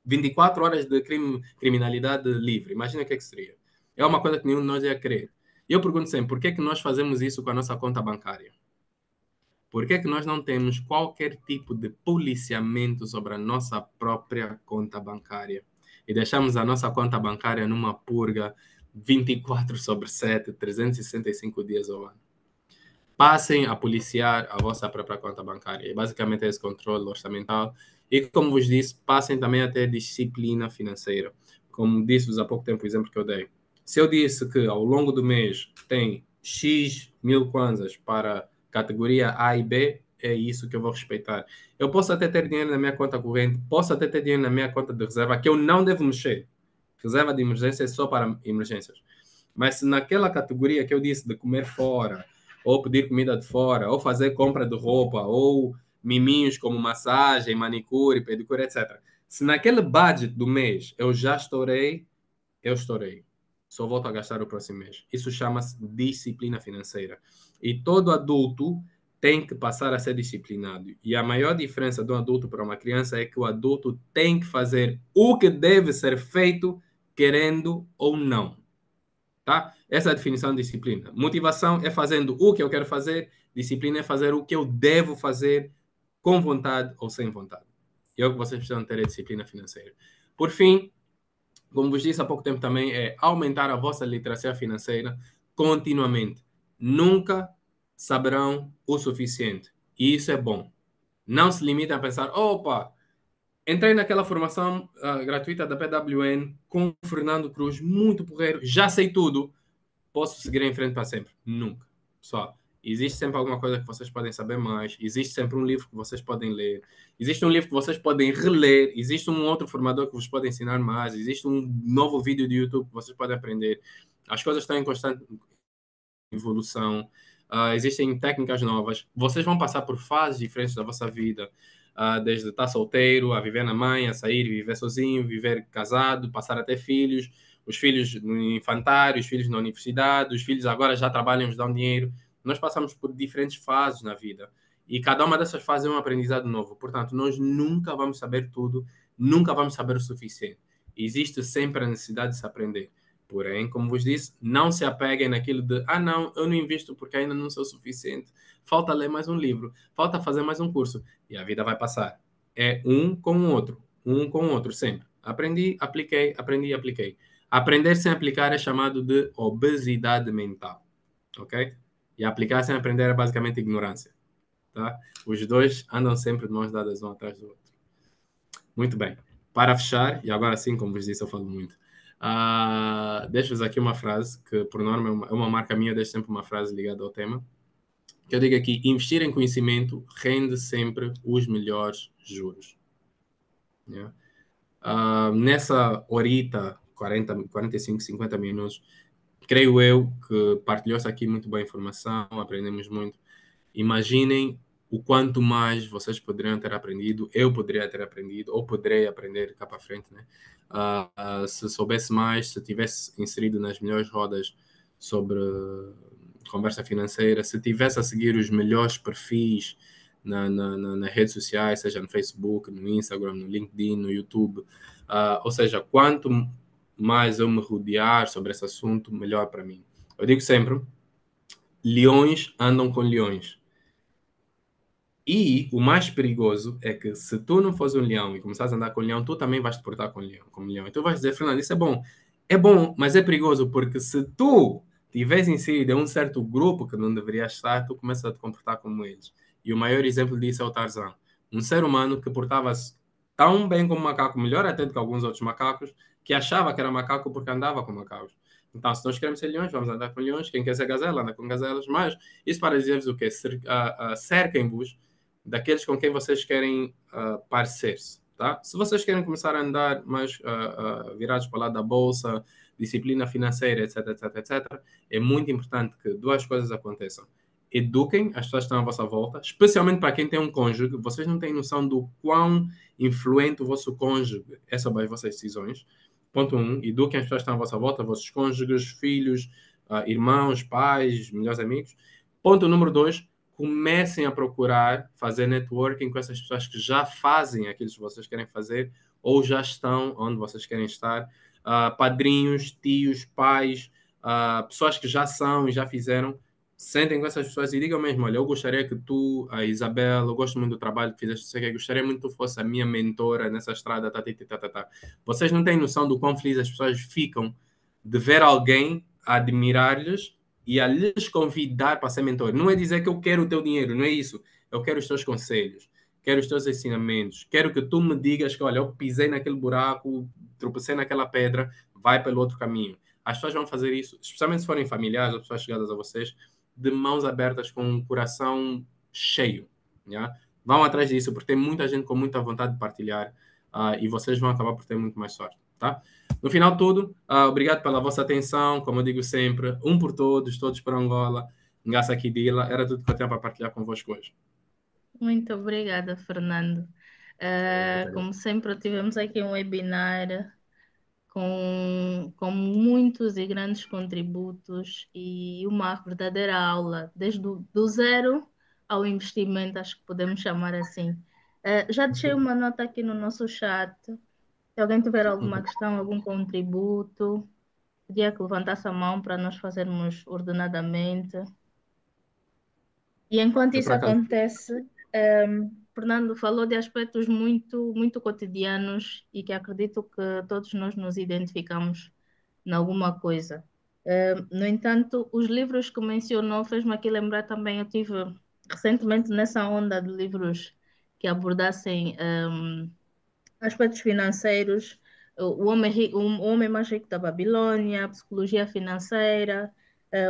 24 horas de criminalidade livre. Imagina o que é que seria. É uma coisa que nenhum de nós ia querer. E eu pergunto sempre, por que é que nós fazemos isso com a nossa conta bancária? Por que é que nós não temos qualquer tipo de policiamento sobre a nossa própria conta bancária? E deixamos a nossa conta bancária numa purga 24/7, 365 dias ao ano. Passem a policiar a vossa própria conta bancária. E basicamente é esse controle orçamental. E, como vos disse, passem também a ter disciplina financeira. Como disse-vos há pouco tempo o exemplo que eu dei. Se eu disse que ao longo do mês tem X mil kwanzas para categoria A e B, é isso que eu vou respeitar. Eu posso até ter dinheiro na minha conta corrente, posso até ter dinheiro na minha conta de reserva, que eu não devo mexer. Reserva de emergência é só para emergências. Mas se naquela categoria que eu disse de comer fora, ou pedir comida de fora, ou fazer compra de roupa, ou miminhos como massagem, manicure, pedicure, etc. Se naquele budget do mês eu já estourei, eu estourei. Só volto a gastar o próximo mês. Isso chama-se disciplina financeira. E todo adulto tem que passar a ser disciplinado. E a maior diferença de um adulto para uma criança é que o adulto tem que fazer o que deve ser feito, querendo ou não. Tá? Essa é a definição de disciplina. Motivação é fazendo o que eu quero fazer, disciplina é fazer o que eu devo fazer com vontade ou sem vontade. E é o que vocês precisam ter é disciplina financeira. Por fim, como vos disse há pouco tempo também, é aumentar a vossa literacia financeira continuamente. Nunca saberão o suficiente. E isso é bom. Não se limitem a pensar, opa, entrei naquela formação gratuita da PWN com o Fernando Cruz, muito porreiro, já sei tudo, posso seguir em frente para sempre? Nunca. Só, existe sempre alguma coisa que vocês podem saber mais, existe sempre um livro que vocês podem ler, existe um livro que vocês podem reler, existe um outro formador que vos pode ensinar mais, existe um novo vídeo de YouTube que vocês podem aprender. As coisas estão em constante evolução, existem técnicas novas, vocês vão passar por fases diferentes da vossa vida, desde estar solteiro, a viver na mãe, a sair, viver sozinho, viver casado, passar a ter filhos, os filhos no infantário, os filhos na universidade, os filhos agora já trabalham, nos dão dinheiro. Nós passamos por diferentes fases na vida e cada uma dessas fases é um aprendizado novo. Portanto, nós nunca vamos saber tudo, nunca vamos saber o suficiente. Existe sempre a necessidade de se aprender. Porém, como vos disse, não se apeguem naquilo de não, eu não invisto porque ainda não sou o suficiente. Falta ler mais um livro, falta fazer mais um curso. E a vida vai passar. É um com o outro, sempre. Aprendi, apliquei, aprendi, apliquei. Aprender sem aplicar é chamado de obesidade mental, ok? E aplicar sem aprender é basicamente ignorância, tá? Os dois andam sempre de mãos dadas um atrás do outro. Muito bem. Para fechar, e agora sim, como vos disse, eu falo muito. Deixo-vos aqui uma frase que, por norma, é uma marca minha, deixo sempre uma frase ligada ao tema, que eu digo aqui: investir em conhecimento rende sempre os melhores juros. Yeah? Nessa horita, 40, 45, 50 minutos, creio eu que partilhou-se aqui muito boa informação, aprendemos muito. Imaginem o quanto mais vocês poderiam ter aprendido, eu poderia ter aprendido, ou poderei aprender cá para frente, né? Se soubesse mais, se tivesse inserido nas melhores rodas sobre conversa financeira, se tivesse a seguir os melhores perfis nas redes sociais, seja no Facebook, no Instagram, no LinkedIn, no YouTube. Ou seja, quanto mais eu me rodear sobre esse assunto, melhor para mim. Eu digo sempre, leões andam com leões. E o mais perigoso é que se tu não fores um leão e começares a andar com um leão, tu também vais te portar com um leão, como leão. Então vais dizer, Fernando, isso é bom. É bom, mas é perigoso, porque se tu estiveres inserido em um certo grupo que não deverias estar, tu começas a te comportar como eles. E o maior exemplo disso é o Tarzan. Um ser humano que portava-se tão bem como macaco, melhor até do que alguns outros macacos, que achava que era macaco porque andava com macacos. Então, se nós queremos ser leões, vamos andar com leões. Quem quer ser gazela, anda com gazelas. Mas isso para dizer-vos o quê? Cerquem-vos daqueles com quem vocês querem parecer-se. Tá? Se vocês querem começar a andar mais virados para o lado da bolsa, disciplina financeira, etc, etc, etc, é muito importante que duas coisas aconteçam. Eduquem as pessoas que estão à vossa volta, especialmente para quem tem um cônjuge. Vocês não têm noção do quão influente o vosso cônjuge é sobre as vossas decisões. Ponto um, eduquem as pessoas que estão à vossa volta, vossos cônjuges, filhos, irmãos, pais, melhores amigos. Ponto número dois, comecem a procurar fazer networking com essas pessoas que já fazem aquilo que vocês querem fazer ou já estão onde vocês querem estar. Padrinhos, tios, pais, pessoas que já são e já fizeram. Sentem com essas pessoas e digam mesmo, olha, eu gostaria que tu, a Isabela, eu gosto muito do trabalho que fizeste, sei que gostaria muito que tu fosse a minha mentora nessa estrada, tá, tá, tá, tá, tá. Vocês não têm noção do quão felizes as pessoas ficam de ver alguém admirar-lhes e a lhes convidar para ser mentor. Não é dizer que eu quero o teu dinheiro, não é isso. Eu quero os teus conselhos, quero os teus ensinamentos, quero que tu me digas que, olha, eu pisei naquele buraco, tropecei naquela pedra, vai pelo outro caminho. As pessoas vão fazer isso, especialmente se forem familiares, as pessoas chegadas a vocês, de mãos abertas, com um coração cheio. Yeah? Vão atrás disso, porque tem muita gente com muita vontade de partilhar e vocês vão acabar por ter muito mais sorte. Tá? No final de tudo, obrigado pela vossa atenção. Como eu digo sempre, um por todos, todos para Angola. Ngassa aqui Dila. Era tudo que eu tinha para partilhar convosco hoje. Muito obrigada, Fernando. Como sempre, tivemos aqui um webinar com muitos e grandes contributos e uma verdadeira aula, desde do zero ao investimento, acho que podemos chamar assim. Já deixei uma nota aqui no nosso chat. Se alguém tiver alguma questão, algum contributo, podia que levantasse a mão para nós fazermos ordenadamente. E enquanto Eu, isso por acaso, acontece, Fernando falou de aspectos muito cotidianos e que acredito que todos nós nos identificamos em alguma coisa. No entanto, os livros que mencionou fez-me aqui lembrar também, eu tive recentemente nessa onda de livros que abordassem aspectos financeiros, o homem mais rico da Babilônia, a psicologia financeira,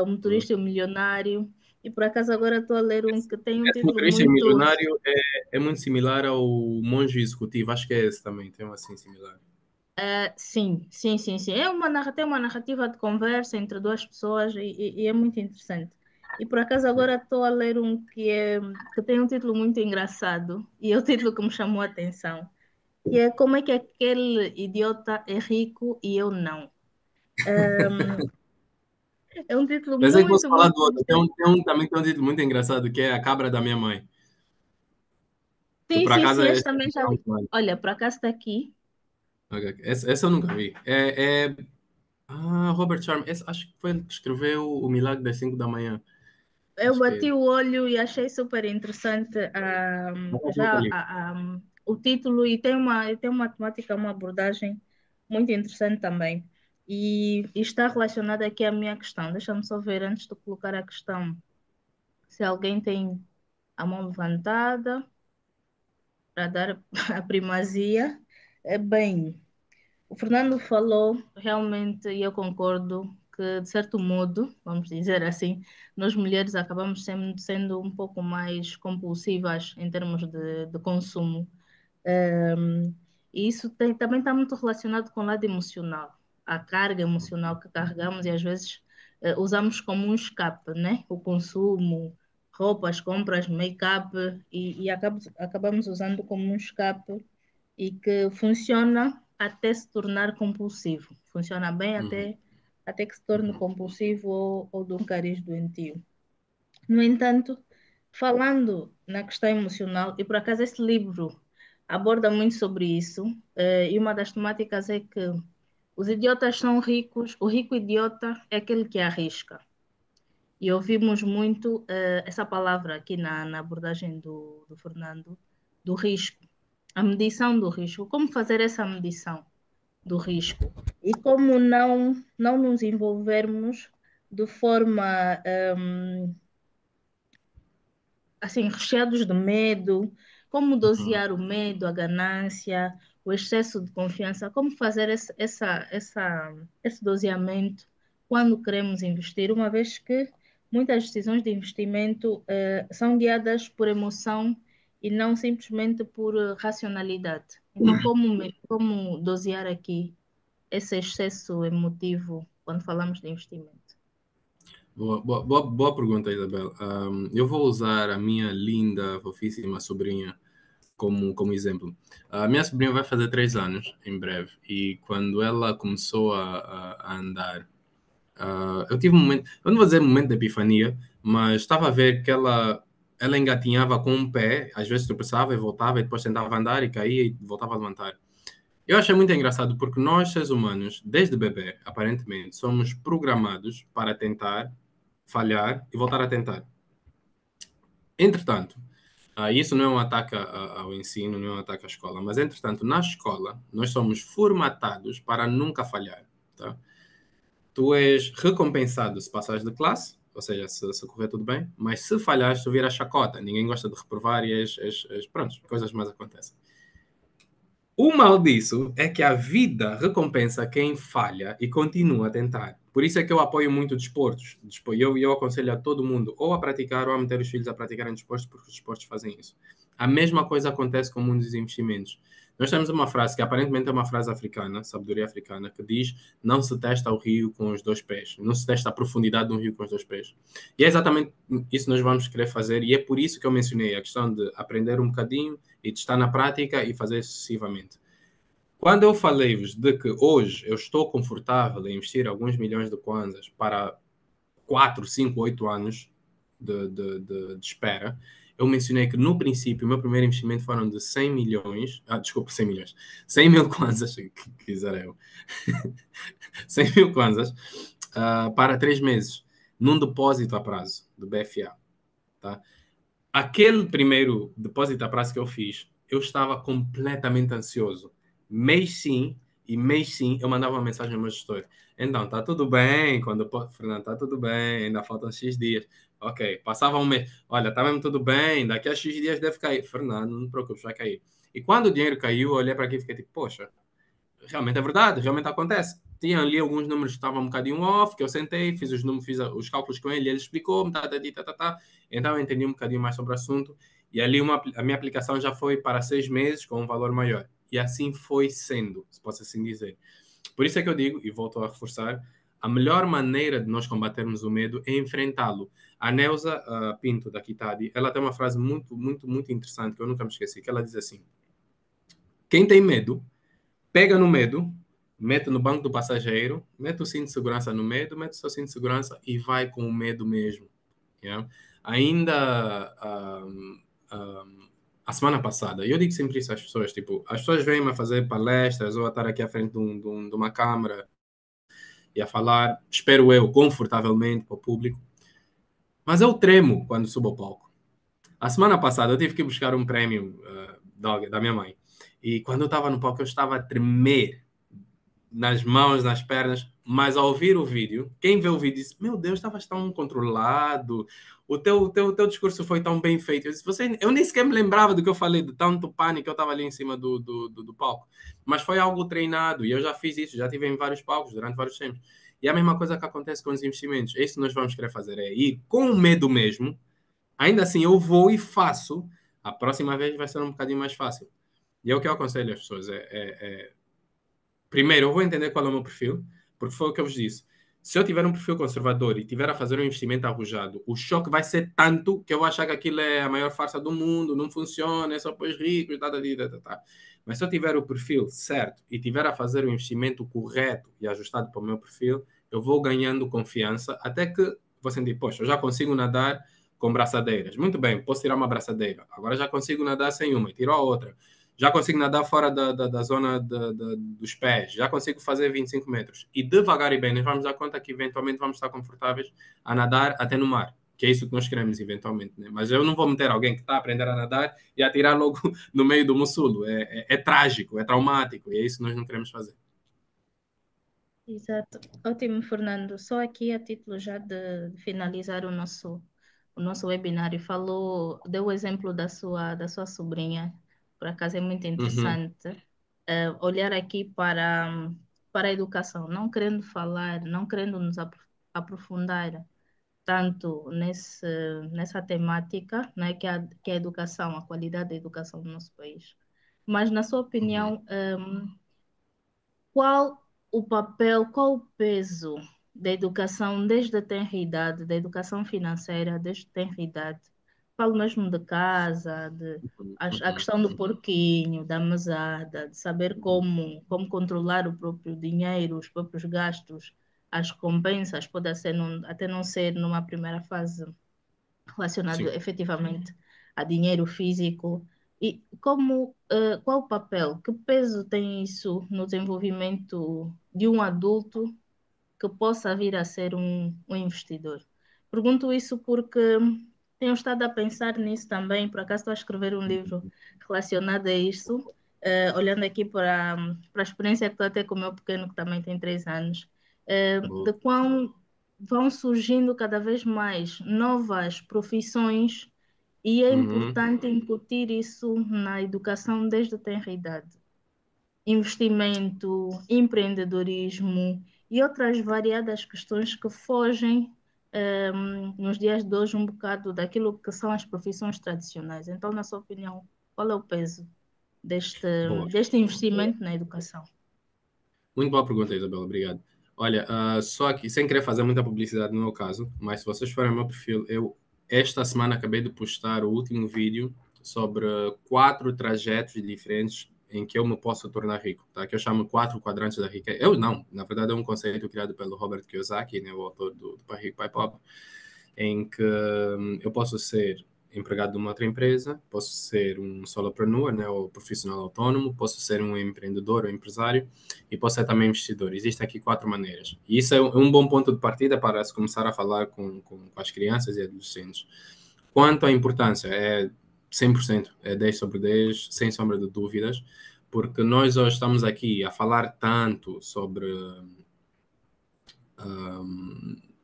o motorista e o milionário. E por acaso agora estou a ler um que tem um esse título motorista muito. milionário é muito similar ao monge executivo. Acho que é esse também, tem um assim similar. Sim, sim, sim, sim. Tem uma narrativa de conversa entre duas pessoas e é muito interessante. E por acaso agora estou a ler um que tem um título muito engraçado e é o título que me chamou a atenção, que é Como é que aquele idiota é rico e eu não. É um título Pensei que fosse falar muito do outro. interessante. Também tem um título muito engraçado que é A Cabra da Minha Mãe. Que Sim, por sim, acaso sim, é. este também já vi. Olha, por acaso está aqui. Ok, essa eu nunca vi. Robert Sharma. Acho que foi ele que escreveu O Milagre das 5 da manhã. Eu Acho que é bati ele. o olho e achei super interessante Por acaso nunca já li. o título e tem uma temática, uma abordagem muito interessante também. E está relacionada aqui à minha questão. Deixa-me só ver antes de colocar a questão se alguém tem a mão levantada para dar a primazia. Bem, o Fernando falou realmente, e eu concordo, que de certo modo, vamos dizer assim, nós mulheres acabamos sendo um pouco mais compulsivas em termos de consumo. E isso também está muito relacionado com o lado emocional, a carga emocional que carregamos e às vezes usamos como um escape, né? O consumo, roupas, compras, make-up, e acabamos usando como um escape e que funciona até se tornar compulsivo. Funciona bem Uhum, até que se torne uhum, compulsivo ou de um cariz doentio. No entanto, falando na questão emocional, e por acaso esse livro aborda muito sobre isso, e uma das temáticas é que os idiotas são ricos, o rico idiota é aquele que arrisca. E ouvimos muito essa palavra aqui na abordagem do Fernando, do risco, a medição do risco. Como fazer essa medição do risco? E como não nos envolvermos de forma assim, recheados de medo, como Uhum. dosear o medo, a ganância, o excesso de confiança, como fazer esse doseamento quando queremos investir, uma vez que muitas decisões de investimento são guiadas por emoção e não simplesmente por racionalidade. Então, como dosear aqui esse excesso emotivo quando falamos de investimento? Boa pergunta, Isabel. Eu vou usar a minha linda, fofíssima sobrinha como exemplo. A minha sobrinha vai fazer 3 anos em breve e quando ela começou a andar, eu tive um momento, eu não vou dizer momento de epifania, mas estava a ver que ela engatinhava com um pé, às vezes tropeçava e voltava, e depois tentava andar e caía e voltava a levantar. Eu achei muito engraçado porque nós, seres humanos, desde bebê, aparentemente, somos programados para tentar, falhar e voltar a tentar. Entretanto, isso não é um ataque ao ensino, não é um ataque à escola, mas entretanto, na escola, nós somos formatados para nunca falhar. Tá? Tu és recompensado se passares de classe, ou seja, se correr tudo bem, mas se falhares, tu viras chacota. Ninguém gosta de reprovar e pronto, coisas mais acontecem. O mal disso é que a vida recompensa quem falha e continua a tentar. Por isso é que eu apoio muito desportos. Eu aconselho a todo mundo ou a praticar ou a meter os filhos a praticarem desportos, porque os desportos fazem isso. A mesma coisa acontece com o mundo dos investimentos. Nós temos uma frase que aparentemente é uma frase africana, sabedoria africana, que diz: não se testa o rio com os dois pés, não se testa a profundidade de um rio com os dois pés. E é exatamente isso que nós vamos querer fazer, e é por isso que eu mencionei a questão de aprender um bocadinho e de estar na prática e fazer sucessivamente. Quando eu falei-vos de que hoje eu estou confortável em investir alguns milhões de kwanzas para 4, 5, 8 anos de espera, eu mencionei que no princípio o meu primeiro investimento foram de 100 milhões, desculpa, 100 milhões, 100 mil kwanzas, que quiser eu, 100 mil kwanzas, para 3 meses, num depósito a prazo do BFA. Tá? Aquele primeiro depósito a prazo que eu fiz, eu estava completamente ansioso. Mês sim, e mês sim, eu mandava uma mensagem ao meu gestor. Então, tá tudo bem, Fernando, tá tudo bem, ainda faltam X dias. Ok, passava um mês. Olha, tá mesmo tudo bem, daqui a X dias deve cair. Fernando, não te preocupes, vai cair. E quando o dinheiro caiu, eu olhei para aqui e fiquei tipo, poxa, realmente é verdade, realmente acontece. Tinha ali alguns números que estavam um bocadinho off, que eu sentei, fiz os números, fiz os cálculos com ele, ele explicou-me, tá. Então eu entendi um bocadinho mais sobre o assunto e ali a minha aplicação já foi para 6 meses com um valor maior. E assim foi sendo, se posso assim dizer. Por isso é que eu digo, e volto a reforçar, a melhor maneira de nós combatermos o medo é enfrentá-lo. A Neuza Pinto, da Kitadi, ela tem uma frase muito, muito, muito interessante que eu nunca me esqueci, que ela diz assim: quem tem medo pega no medo, mete no banco do passageiro, mete o cinto de segurança no medo, mete o seu cinto de segurança e vai com o medo mesmo. Yeah? Ainda a semana passada, eu digo sempre isso às pessoas, tipo, as pessoas vêm-me a fazer palestras ou a estar aqui à frente de uma câmara e a falar, espero eu, confortavelmente para o público, mas eu tremo quando subo ao palco. A semana passada eu tive que buscar um prémio da minha mãe e quando eu estava no palco eu estava a tremer nas mãos, nas pernas, mas ao ouvir o vídeo, quem vê o vídeo disse: Meu Deus, estavas tão controlado, o teu discurso foi tão bem feito. Eu nem sequer me lembrava do que eu falei, de tanto pânico que eu estava ali em cima do palco. Mas foi algo treinado e eu já fiz isso, já estive em vários palcos durante vários tempos. E a mesma coisa que acontece com os investimentos. É isso que nós vamos querer fazer, é ir com o medo mesmo. Ainda assim, eu vou e faço. A próxima vez vai ser um bocadinho mais fácil. E é o que eu aconselho às pessoas: primeiro, eu vou entender qual é o meu perfil, porque foi o que eu vos disse. Se eu tiver um perfil conservador e tiver a fazer um investimento arrojado, o choque vai ser tanto que eu vou achar que aquilo é a maior farsa do mundo, não funciona, é só para os ricos, tá. Mas se eu tiver o perfil certo e tiver a fazer o investimento correto e ajustado para o meu perfil, eu vou ganhando confiança até que vou sentir, poxa, eu já consigo nadar com braçadeiras. Muito bem, posso tirar uma braçadeira. Agora já consigo nadar sem uma e tiro a outra. Já consigo nadar fora da zona dos pés. Já consigo fazer 25 metros. E devagar e bem, nós vamos dar conta que eventualmente vamos estar confortáveis a nadar até no mar. Que é isso que nós queremos eventualmente. Né? Mas eu não vou meter alguém que está a aprender a nadar e atirar logo no meio do mussulo. É trágico, é traumático. E é isso que nós não queremos fazer. Exato. Ótimo, Fernando. Só aqui a título já de finalizar o nosso webinário, deu o exemplo da sua sobrinha, por acaso é muito Uhum, interessante, olhar aqui para a educação, não querendo falar, não querendo nos aprofundar tanto nessa temática, né, que é a educação, a qualidade da educação no nosso país. Mas, na sua uhum, opinião, qual o papel, qual o peso da educação desde a tenra idade, da educação financeira desde a tenra idade? Falo mesmo de casa, uhum, a uhum, questão do porquinho, da mesada, de saber uhum. como controlar o próprio dinheiro, os próprios gastos, as recompensas, até não ser numa primeira fase relacionado Sim. efetivamente a dinheiro físico. E qual o papel, que peso tem isso no desenvolvimento de um adulto que possa vir a ser um investidor? Pergunto isso porque tenho estado a pensar nisso também, por acaso estou a escrever um livro relacionado a isso, olhando aqui para a experiência que estou a ter com o meu pequeno, que também tem 3 anos, Boa. de quão vão surgindo cada vez mais novas profissões e é Uhum. importante incutir isso na educação desde a tenra idade. Investimento, empreendedorismo e outras variadas questões que fogem, nos dias de hoje, um bocado daquilo que são as profissões tradicionais. Então, na sua opinião, qual é o peso deste, Boa. deste investimento na educação? Muito boa pergunta, Isabela. Obrigado. Olha, só aqui, sem querer fazer muita publicidade no meu caso, mas se vocês forem ao meu perfil, eu esta semana acabei de postar o último vídeo sobre 4 trajetos diferentes em que eu me posso tornar rico, tá? Que eu chamo 4 quadrantes da riqueza. Eu não, na verdade é um conceito criado pelo Robert Kiyosaki, né, o autor do Pai Rico, Pai Pobre, em que eu posso ser empregado de uma outra empresa, posso ser um solopreneur, né, ou profissional autônomo, posso ser um empreendedor ou empresário e posso ser também investidor. Existem aqui 4 maneiras. E isso é um bom ponto de partida para se começar a falar com as crianças e adolescentes. Quanto à importância, é 100%, é 10 sobre 10, sem sombra de dúvidas, porque nós hoje estamos aqui a falar tanto sobre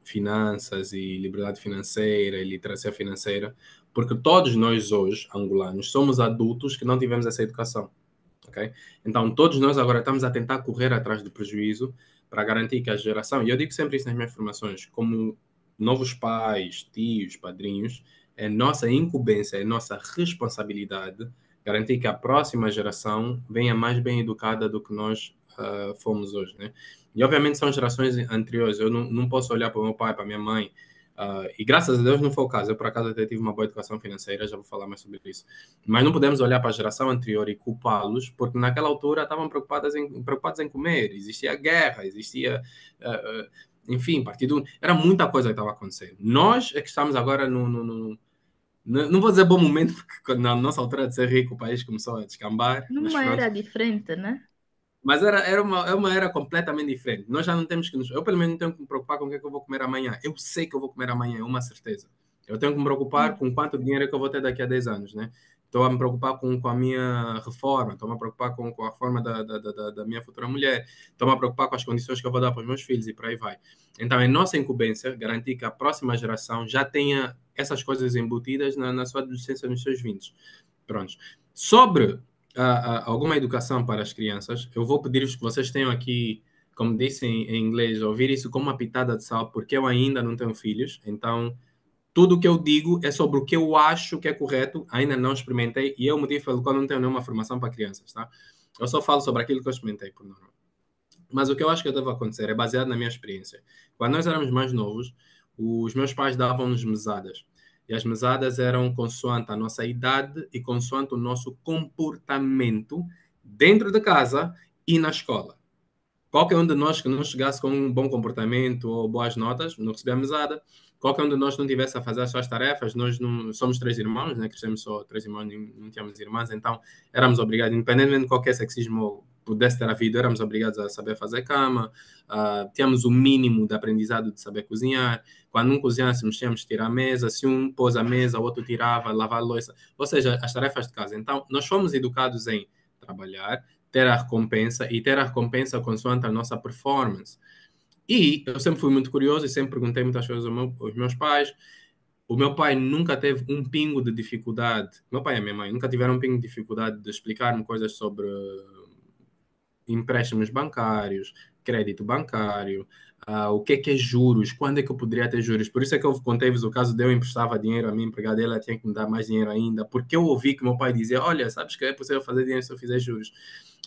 finanças e liberdade financeira e literacia financeira, porque todos nós hoje, angolanos, somos adultos que não tivemos essa educação, ok? Então, todos nós agora estamos a tentar correr atrás do prejuízo para garantir que a geração, e eu digo sempre isso nas minhas formações, como novos pais, tios, padrinhos, é nossa incumbência, é nossa responsabilidade garantir que a próxima geração venha mais bem educada do que nós fomos hoje, né? E obviamente são gerações anteriores. Eu não posso olhar para o meu pai, para a minha mãe, e graças a Deus não foi o caso. Eu, por acaso, até tive uma boa educação financeira, já vou falar mais sobre isso. Mas não podemos olhar para a geração anterior e culpá-los, porque naquela altura estavam preocupados em comer. Existia guerra, existia. Enfim, partido. Era muita coisa que estava acontecendo. Nós é que estamos agora não vou dizer bom momento, porque na nossa altura de ser rico o país começou a descambar, mas Numa pronto. era diferente, né? Mas é uma era completamente diferente. Nós já não temos que nos. Eu, pelo menos, não tenho que me preocupar com o que é que eu vou comer amanhã. Eu sei que eu vou comer amanhã, é uma certeza. Eu tenho que me preocupar Hum. com quanto dinheiro é que eu vou ter daqui a 10 anos, né? Estou a me preocupar com a minha reforma, estou a me preocupar com a reforma da minha futura mulher, estou a me preocupar com as condições que eu vou dar para os meus filhos e por aí vai. Então, é nossa incumbência garantir que a próxima geração já tenha essas coisas embutidas na sua adolescência, nos seus 20. Prontos. Sobre alguma educação para as crianças, eu vou pedir que vocês tenham aqui, como disse em inglês, ouvir isso como uma pitada de sal, porque eu ainda não tenho filhos, então tudo o que eu digo é sobre o que eu acho que é correto, ainda não experimentei, e é o motivo pelo qual não tenho nenhuma formação para crianças, tá? Eu só falo sobre aquilo que eu experimentei, por norma. Mas o que eu acho que deve acontecer é baseado na minha experiência. Quando nós éramos mais novos, os meus pais davam-nos mesadas. E as mesadas eram consoante a nossa idade e consoante o nosso comportamento dentro de casa e na escola. Qualquer um de nós que não chegasse com um bom comportamento ou boas notas, não recebia mesada. Qualquer um de nós não tivesse a fazer as suas tarefas, nós não somos três irmãos, né? Crescemos só três irmãos, não tínhamos irmãs, então éramos obrigados, independentemente de qualquer sexismo pudesse ter havido, éramos obrigados a saber fazer cama, tínhamos o mínimo de aprendizado de saber cozinhar. Quando não cozinhássemos, tínhamos que tirar a mesa. Se um pôs a mesa, o outro tirava, lavar a louça. Ou seja, as tarefas de casa. Então, nós fomos educados em trabalhar, ter a recompensa e ter a recompensa consoante a nossa performance. E eu sempre fui muito curioso e sempre perguntei muitas coisas aos meus pais. O meu pai nunca teve um pingo de dificuldade. Meu pai e a minha mãe nunca tiveram um pingo de dificuldade de explicar-me coisas sobre empréstimos bancários, crédito bancário, o que é juros, quando é que eu poderia ter juros. Por isso é que eu contei-vos o caso de eu emprestava dinheiro à minha empregada, ela tinha que me dar mais dinheiro ainda, porque eu ouvi que meu pai dizia, olha, sabes que é possível fazer dinheiro se eu fizer juros.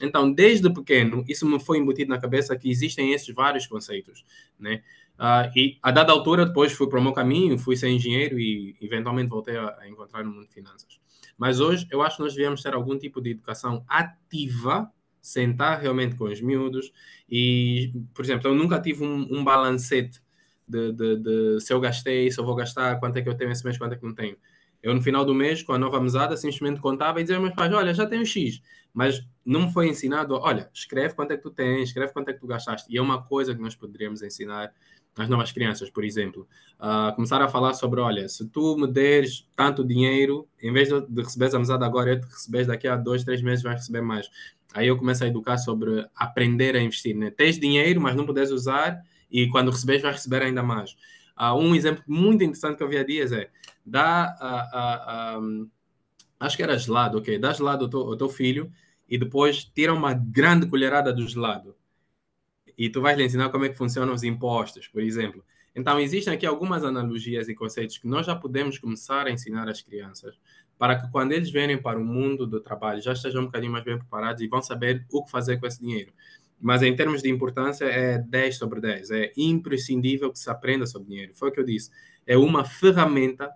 Então, desde pequeno, isso me foi embutido na cabeça que existem esses vários conceitos, né? E a dada altura, depois fui para o meu caminho, fui ser engenheiro e eventualmente voltei a encontrar no mundo de finanças. Mas hoje eu acho que nós devíamos ter algum tipo de educação ativa, sentar realmente com os miúdos e, por exemplo, eu nunca tive um balancete de se eu gastei, se eu vou gastar, quanto é que eu tenho esse mês, quanto é que não tenho. Eu, no final do mês, com a nova mesada, simplesmente contava e dizia aos meus pais, olha, já tenho X, mas não me foi ensinado, olha, escreve quanto é que tu tens, escreve quanto é que tu gastaste. E é uma coisa que nós poderíamos ensinar às novas crianças, por exemplo. Começar a falar sobre, olha, se tu me deres tanto dinheiro, em vez de receberes a mesada agora, eu te receberes daqui a 2, 3 meses, vais receber mais. Aí eu começo a educar sobre aprender a investir, né? Tens dinheiro, mas não podes usar, e quando receberes, vais receber ainda mais. Um exemplo muito interessante que eu vi há dias é, dá, acho que era gelado, ok, dá gelado ao teu filho, e depois tira uma grande colherada do gelado e tu vais lhe ensinar como é que funcionam os impostos, por exemplo. Então, existem aqui algumas analogias e conceitos que nós já podemos começar a ensinar às crianças, para que quando eles vierem para o mundo do trabalho já estejam um bocadinho mais bem preparados e vão saber o que fazer com esse dinheiro. Mas em termos de importância, é 10 sobre 10. É imprescindível que se aprenda sobre dinheiro. Foi o que eu disse. É uma ferramenta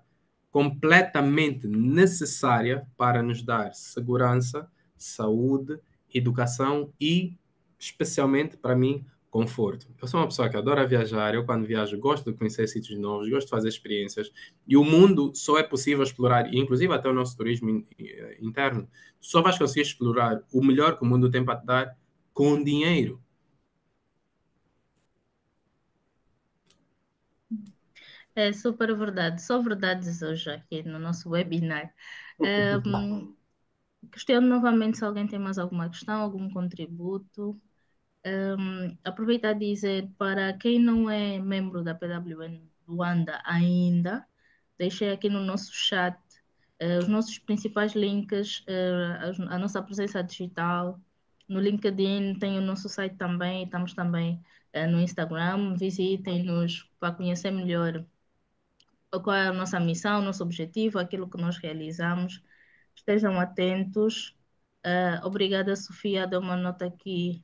completamente necessária para nos dar segurança, saúde, educação e, especialmente para mim, conforto. Eu sou uma pessoa que adora viajar, eu quando viajo gosto de conhecer sítios novos, gosto de fazer experiências, e o mundo só é possível explorar, inclusive até o nosso turismo interno, só vais conseguir explorar o melhor que o mundo tem para te dar com dinheiro. É super verdade. Só verdades hoje aqui no nosso webinar. Questiono novamente se alguém tem mais alguma questão, algum contributo. Aproveitar e dizer para quem não é membro da PWN Luanda ainda, deixei aqui no nosso chat os nossos principais links, a nossa presença digital. No LinkedIn tem o nosso site também, estamos também no Instagram. Visitem-nos para conhecer melhor qual é a nossa missão, nosso objetivo, aquilo que nós realizamos. Estejam atentos. Obrigada, Sofia. Deu uma nota aqui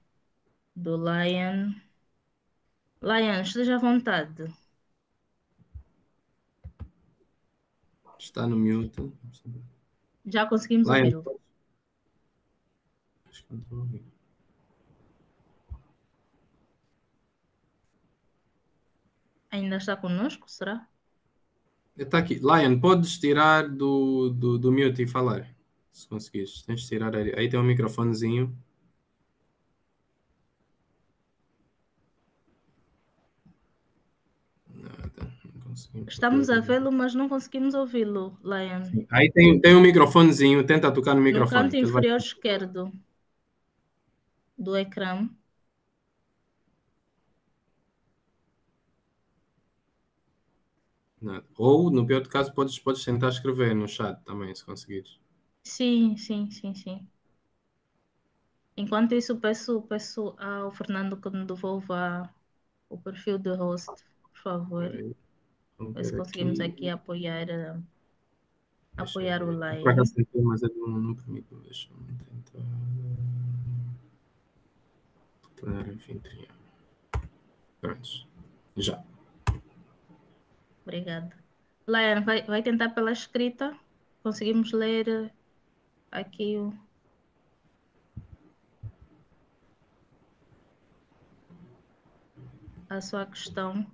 do Lion. Lion, esteja à vontade. Está no mute. Já conseguimos Lá em... ouvi-lo. Acho que não estou a ouvir. Ainda está conosco, será? Está aqui. Lion, podes tirar do mute e falar. Se conseguires. Tens de tirar aí. Aí tem um microfonezinho. Nada. Não consegui Estamos a encontrar. vê-lo, mas não conseguimos ouvi-lo, Lion. Aí tem um microfonezinho. Tenta tocar no No microfone. canto Que ele vai... inferior esquerdo do ecrã. Nada. Ou, no pior caso, podes tentar escrever no chat também, se conseguires. Sim, sim, sim, sim. Enquanto isso, peço ao Fernando que me devolva o perfil do host, por favor. Espera aí. Vamos Ver se ver conseguimos aqui. aqui Deixa eu apoiar o ver. Eu por Lion. acaso tentei, mas ele não permite. Deixa-me tentar. Tornar anfitrião. Pronto. Já. Obrigada. Lion, vai tentar pela escrita? Conseguimos ler aqui o. a sua questão.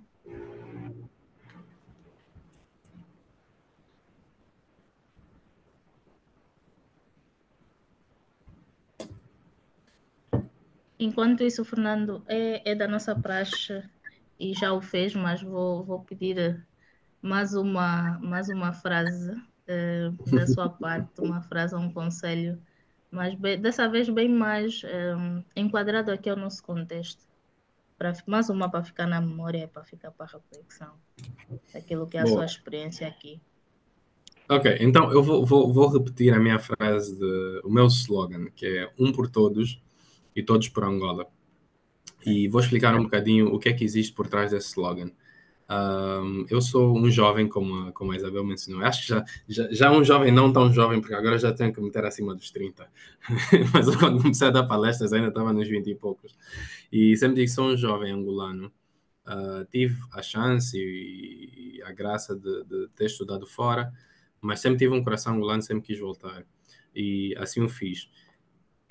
Enquanto isso, Fernando, é da nossa praxe e já o fez, mas vou pedir mais uma frase da sua parte, uma frase, um conselho, mas dessa vez bem mais enquadrado aqui ao nosso contexto. Mais uma para ficar na memória e para ficar para a reflexão daquilo que é a sua Boa. experiência aqui. Ok, então eu vou repetir a minha frase, o meu slogan, que é um por todos e todos por Angola. E vou explicar um bocadinho o que é que existe por trás desse slogan. Eu sou um jovem, como a Isabel mencionou. Acho que já um jovem não tão jovem, porque agora já tenho que meter acima dos 30. Mas eu, quando comecei a dar palestras, ainda estava nos 20 e poucos. E sempre digo que sou um jovem angolano. Tive a chance e a graça de ter estudado fora, mas sempre tive um coração angolano, sempre quis voltar. E assim o fiz.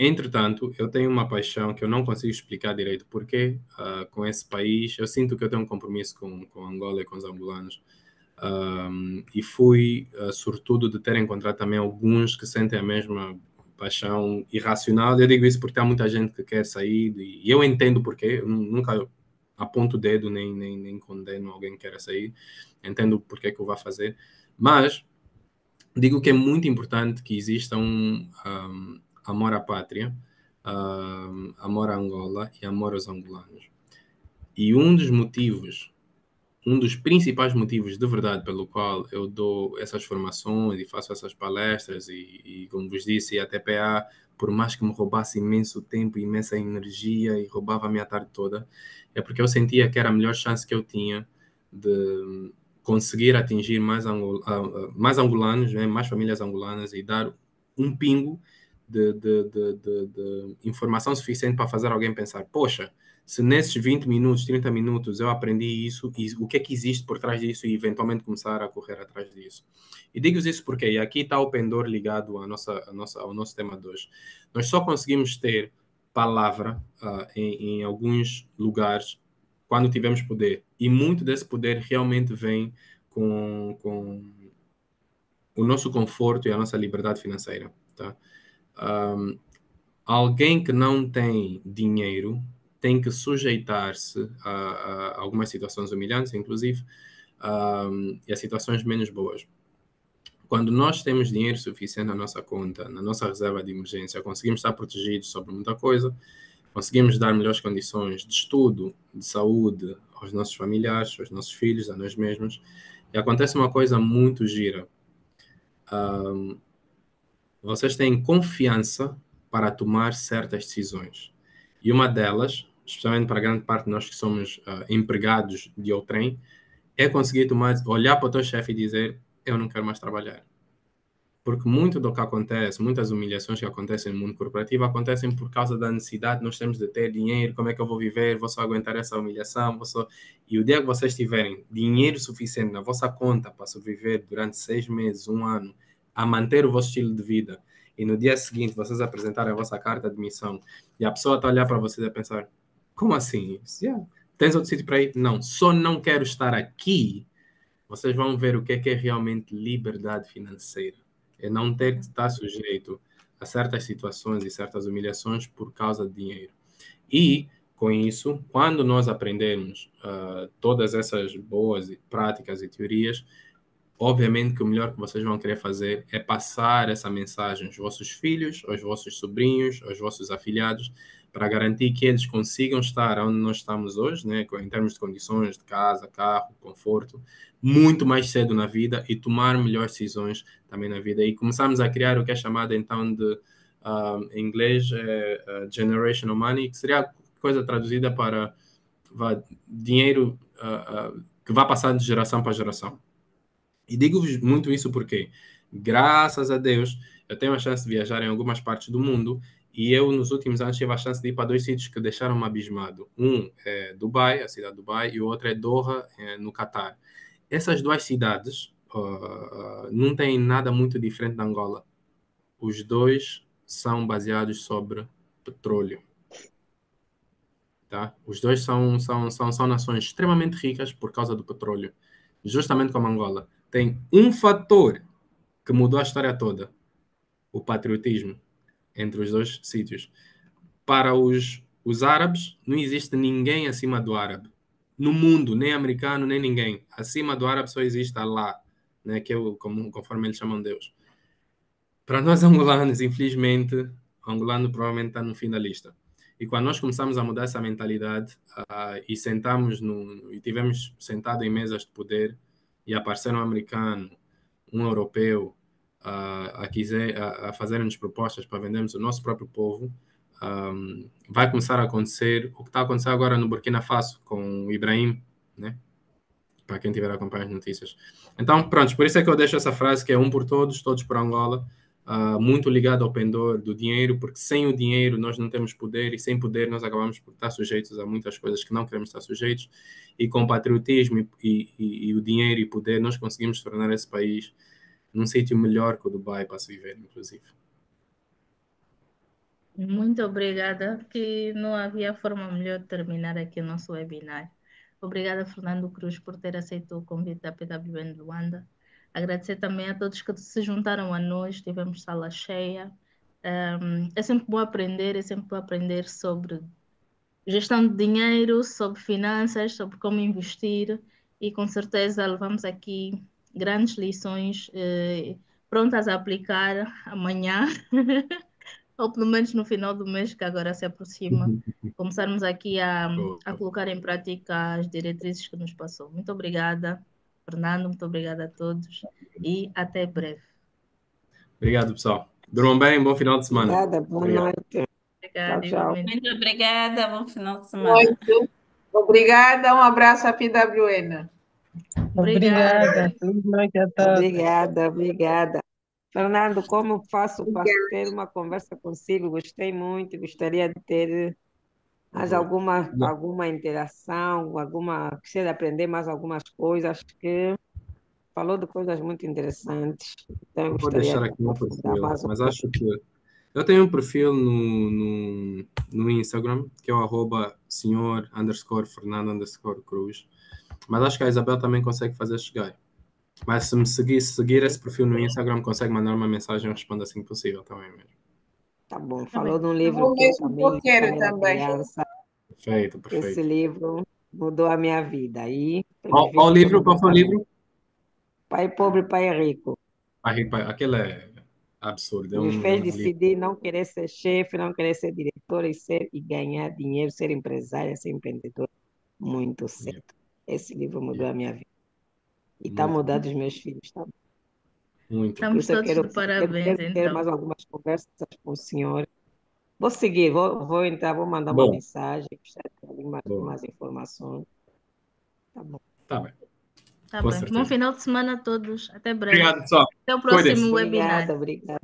Entretanto, eu tenho uma paixão que eu não consigo explicar direito porquê com esse país. Eu sinto que eu tenho um compromisso com Angola e com os angolanos. E fui sortudo de ter encontrado também alguns que sentem a mesma paixão irracional. Eu digo isso porque há muita gente que quer sair e eu entendo porquê. Eu nunca aponto o dedo nem condeno alguém que queira sair. Entendo porquê que o vai fazer. Mas digo que é muito importante que exista um amor à pátria, amor à Angola e amor aos angolanos. E um dos principais motivos de verdade pelo qual eu dou essas formações e faço essas palestras e como vos disse, a TPA, por mais que me roubasse imenso tempo, imensa energia e roubava a minha tarde toda, é porque eu sentia que era a melhor chance que eu tinha de conseguir atingir mais angolanos, né, mais famílias angolanas e dar um pingo de informação suficiente para fazer alguém pensar, poxa, se nesses 20 minutos, 30 minutos eu aprendi isso, e o que é que existe por trás disso e eventualmente começar a correr atrás disso. E digo isso porque, e aqui está o pendor ligado ao nosso tema de hoje, nós só conseguimos ter palavra em alguns lugares quando tivemos poder. E muito desse poder realmente vem com o nosso conforto e a nossa liberdade financeira. Tá? Alguém que não tem dinheiro tem que sujeitar-se a algumas situações humilhantes, inclusive, e a situações menos boas. Quando nós temos dinheiro suficiente na nossa conta, na nossa reserva de emergência, conseguimos estar protegidos sobre muita coisa, conseguimos dar melhores condições de estudo, de saúde aos nossos familiares, aos nossos filhos, a nós mesmos. E acontece uma coisa muito gira. Vocês têm confiança para tomar certas decisões. E uma delas, especialmente para a grande parte de nós que somos empregados de outrem, é conseguir olhar para o teu chefe e dizer: eu não quero mais trabalhar. Porque muito do que acontece, muitas humilhações que acontecem no mundo corporativo acontecem por causa da necessidade que nós temos de ter dinheiro. Como é que eu vou viver? Vou só aguentar essa humilhação? E o dia que vocês tiverem dinheiro suficiente na vossa conta para sobreviver durante 6 meses, um ano, a manter o vosso estilo de vida, e no dia seguinte vocês apresentarem a vossa carta de missão e a pessoa está a olhar para vocês e a pensar: como assim? Yeah. Tens outro sítio para ir? Não, só não quero estar aqui. Vocês vão ver o que é realmente liberdade financeira. É não ter que estar sujeito a certas situações e certas humilhações por causa de dinheiro. E, com isso, quando nós aprendemos todas essas boas práticas e teorias, obviamente que o melhor que vocês vão querer fazer é passar essa mensagem aos vossos filhos, aos vossos sobrinhos, aos vossos afilhados, para garantir que eles consigam estar onde nós estamos hoje, né, em termos de condições de casa, carro, conforto, muito mais cedo na vida e tomar melhores decisões também na vida. E começamos a criar o que é chamado então de, em inglês, generational money, que seria coisa traduzida para dinheiro que vai passar de geração para geração. E digo-vos muito isso porque, graças a Deus, eu tenho a chance de viajar em algumas partes do mundo e eu, nos últimos anos, tive a chance de ir para 2 sítios que deixaram-me abismado. Um é Dubai, a cidade de Dubai, e o outro é Doha, no Catar. Essas 2 cidades não têm nada muito diferente da Angola. Os dois são baseados sobre petróleo. Tá? Os dois são nações extremamente ricas por causa do petróleo, justamente como Angola. Tem um fator que mudou a história toda: o patriotismo entre os dois sítios. Para os árabes, não existe ninguém acima do árabe. No mundo, nem americano, nem ninguém. Acima do árabe só existe Allah, né, que é conforme eles chamam Deus. Para nós angolanos, infelizmente, o angolano provavelmente está no fim da lista. E quando nós começamos a mudar essa mentalidade e sentamos e tivemos sentado em mesas de poder e apareceram um americano, um europeu, a fazerem-nos propostas para vendermos o nosso próprio povo, vai começar a acontecer o que está acontecendo agora no Burkina Faso com o Ibrahim, né? Para quem tiver a acompanhar as notícias. Então, pronto, por isso é que eu deixo essa frase que é um por todos, todos por Angola, muito ligado ao pendor do dinheiro, porque sem o dinheiro nós não temos poder e sem poder nós acabamos por estar sujeitos a muitas coisas que não queremos estar sujeitos e com patriotismo e o dinheiro e poder nós conseguimos tornar esse país num sítio melhor que o Dubai para se viver, inclusive. Muito obrigada, que não havia forma melhor de terminar aqui o nosso webinar. Obrigada, Fernando Cruz, por ter aceito o convite da PWN Luanda. Agradecer também a todos que se juntaram a nós, tivemos sala cheia. É sempre bom aprender, é sempre bom aprender sobre gestão de dinheiro, sobre finanças, sobre como investir e com certeza levamos aqui grandes lições prontas a aplicar amanhã. Ou pelo menos no final do mês, que agora se aproxima, começarmos aqui a colocar em prática as diretrizes que nos passou. Muito obrigada, Fernando, muito obrigada a todos e até breve. Obrigado, pessoal. Durmam bem, bom final de semana. Obrigada, boa noite. Obrigada, Tchau, tchau. igualmente. Muito obrigada, bom final de semana. Muito obrigada, um abraço à PWN. Obrigada. Feliz noite a todos. Obrigada. Fernando, como faço para ter uma conversa consigo? Gostei muito, gostaria de ter mais alguma interação, gostaria de aprender mais algumas coisas, que falou de coisas muito interessantes. Então, eu Vou gostaria deixar de aqui meu aprofundar perfil, mais mas acho que eu tenho um perfil no Instagram, que é o @senhor_Fernando_Cruz, mas acho que a Isabel também consegue fazer chegar. Mas se me seguir esse perfil no Instagram, consegue mandar uma mensagem, eu respondo assim que possível também mesmo. Tá bom, falou de um livro O que eu mesmo também que eu quero quando era também. criança. Perfeito. Esse livro mudou a minha vida. E Qual livro? Qual foi o livro? Pai Pobre, Pai Rico. Aquele é absurdo. Me fez livro. decidir não querer ser chefe, não querer ser diretor e ganhar dinheiro, ser empresária, ser empreendedor muito cedo. Esse livro mudou a minha vida. E está mudando os meus filhos também. Muito. Estamos todos de parabéns, quero ter mais algumas conversas com o senhor. Vou seguir, vou entrar, vou mandar uma mensagem, mais informações. Tá bom. Tá bem. Tá bem. Bom final de semana a todos. Até breve. Obrigado, pessoal. Até o próximo webinar. Obrigada.